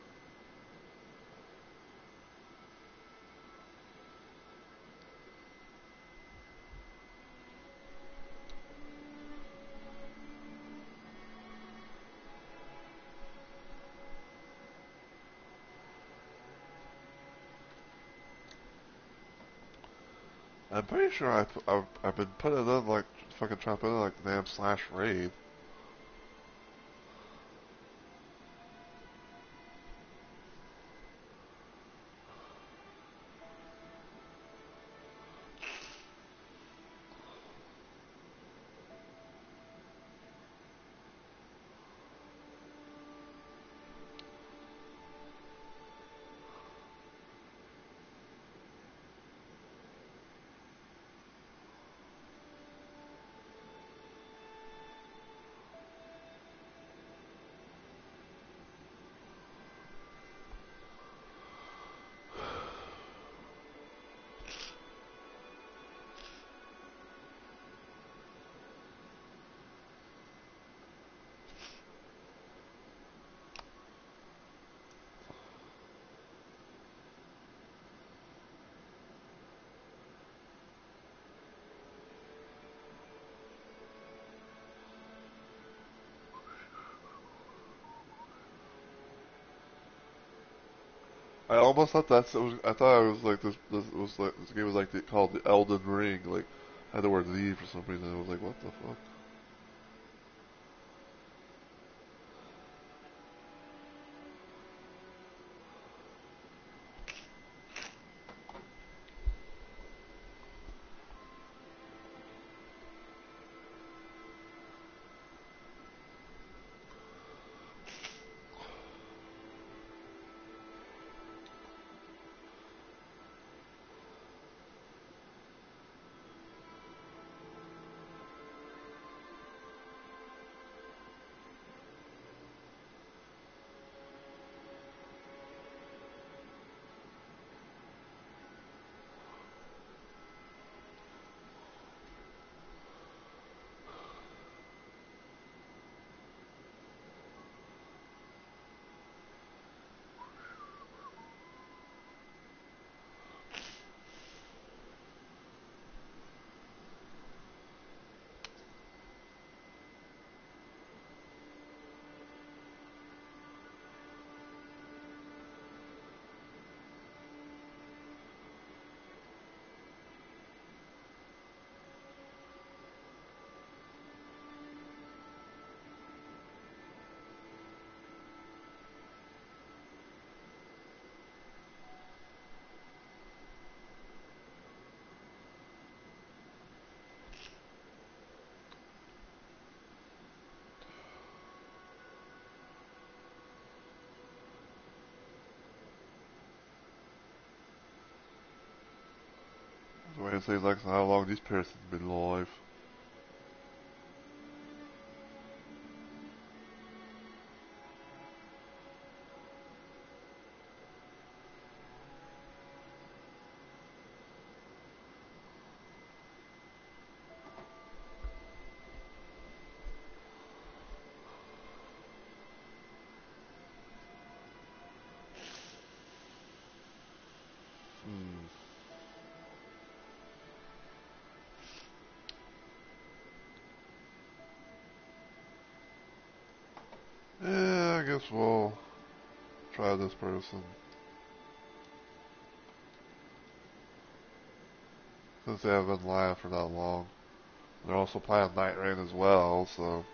[SPEAKER 1] I'm pretty sure I've been putting in like fucking trying to put in like the damn slash raid. I almost thought I thought it was like this game was like called the Elden Ring. Like had the word Z for some reason. I was like, what the fuck? The way it says like how long this person's been alive. Hmm. Yeah, I guess we'll try this person. Since they haven't been live for that long. They're also playing Night Rain as well, so.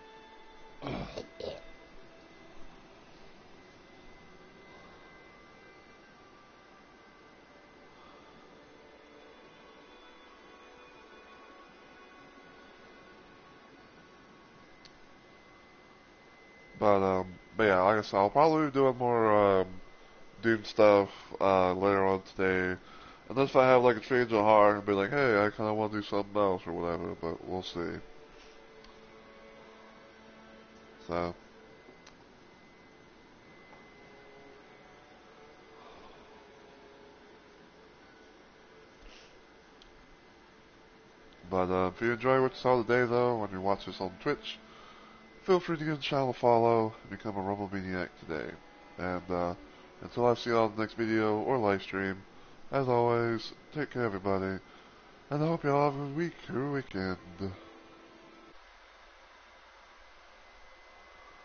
[SPEAKER 1] But yeah, like I said, I'll probably be doing more Doom stuff later on today. Unless I have like a change of heart and be like, hey, I kind of want to do something else or whatever, but we'll see. So, but if you enjoy what you saw today, though, when you watch this on Twitch, feel free to give the channel a follow and become a Rumble Maniac today. And until I see you on the next video or live stream, as always, take care, everybody, and I hope you all have a good week or weekend.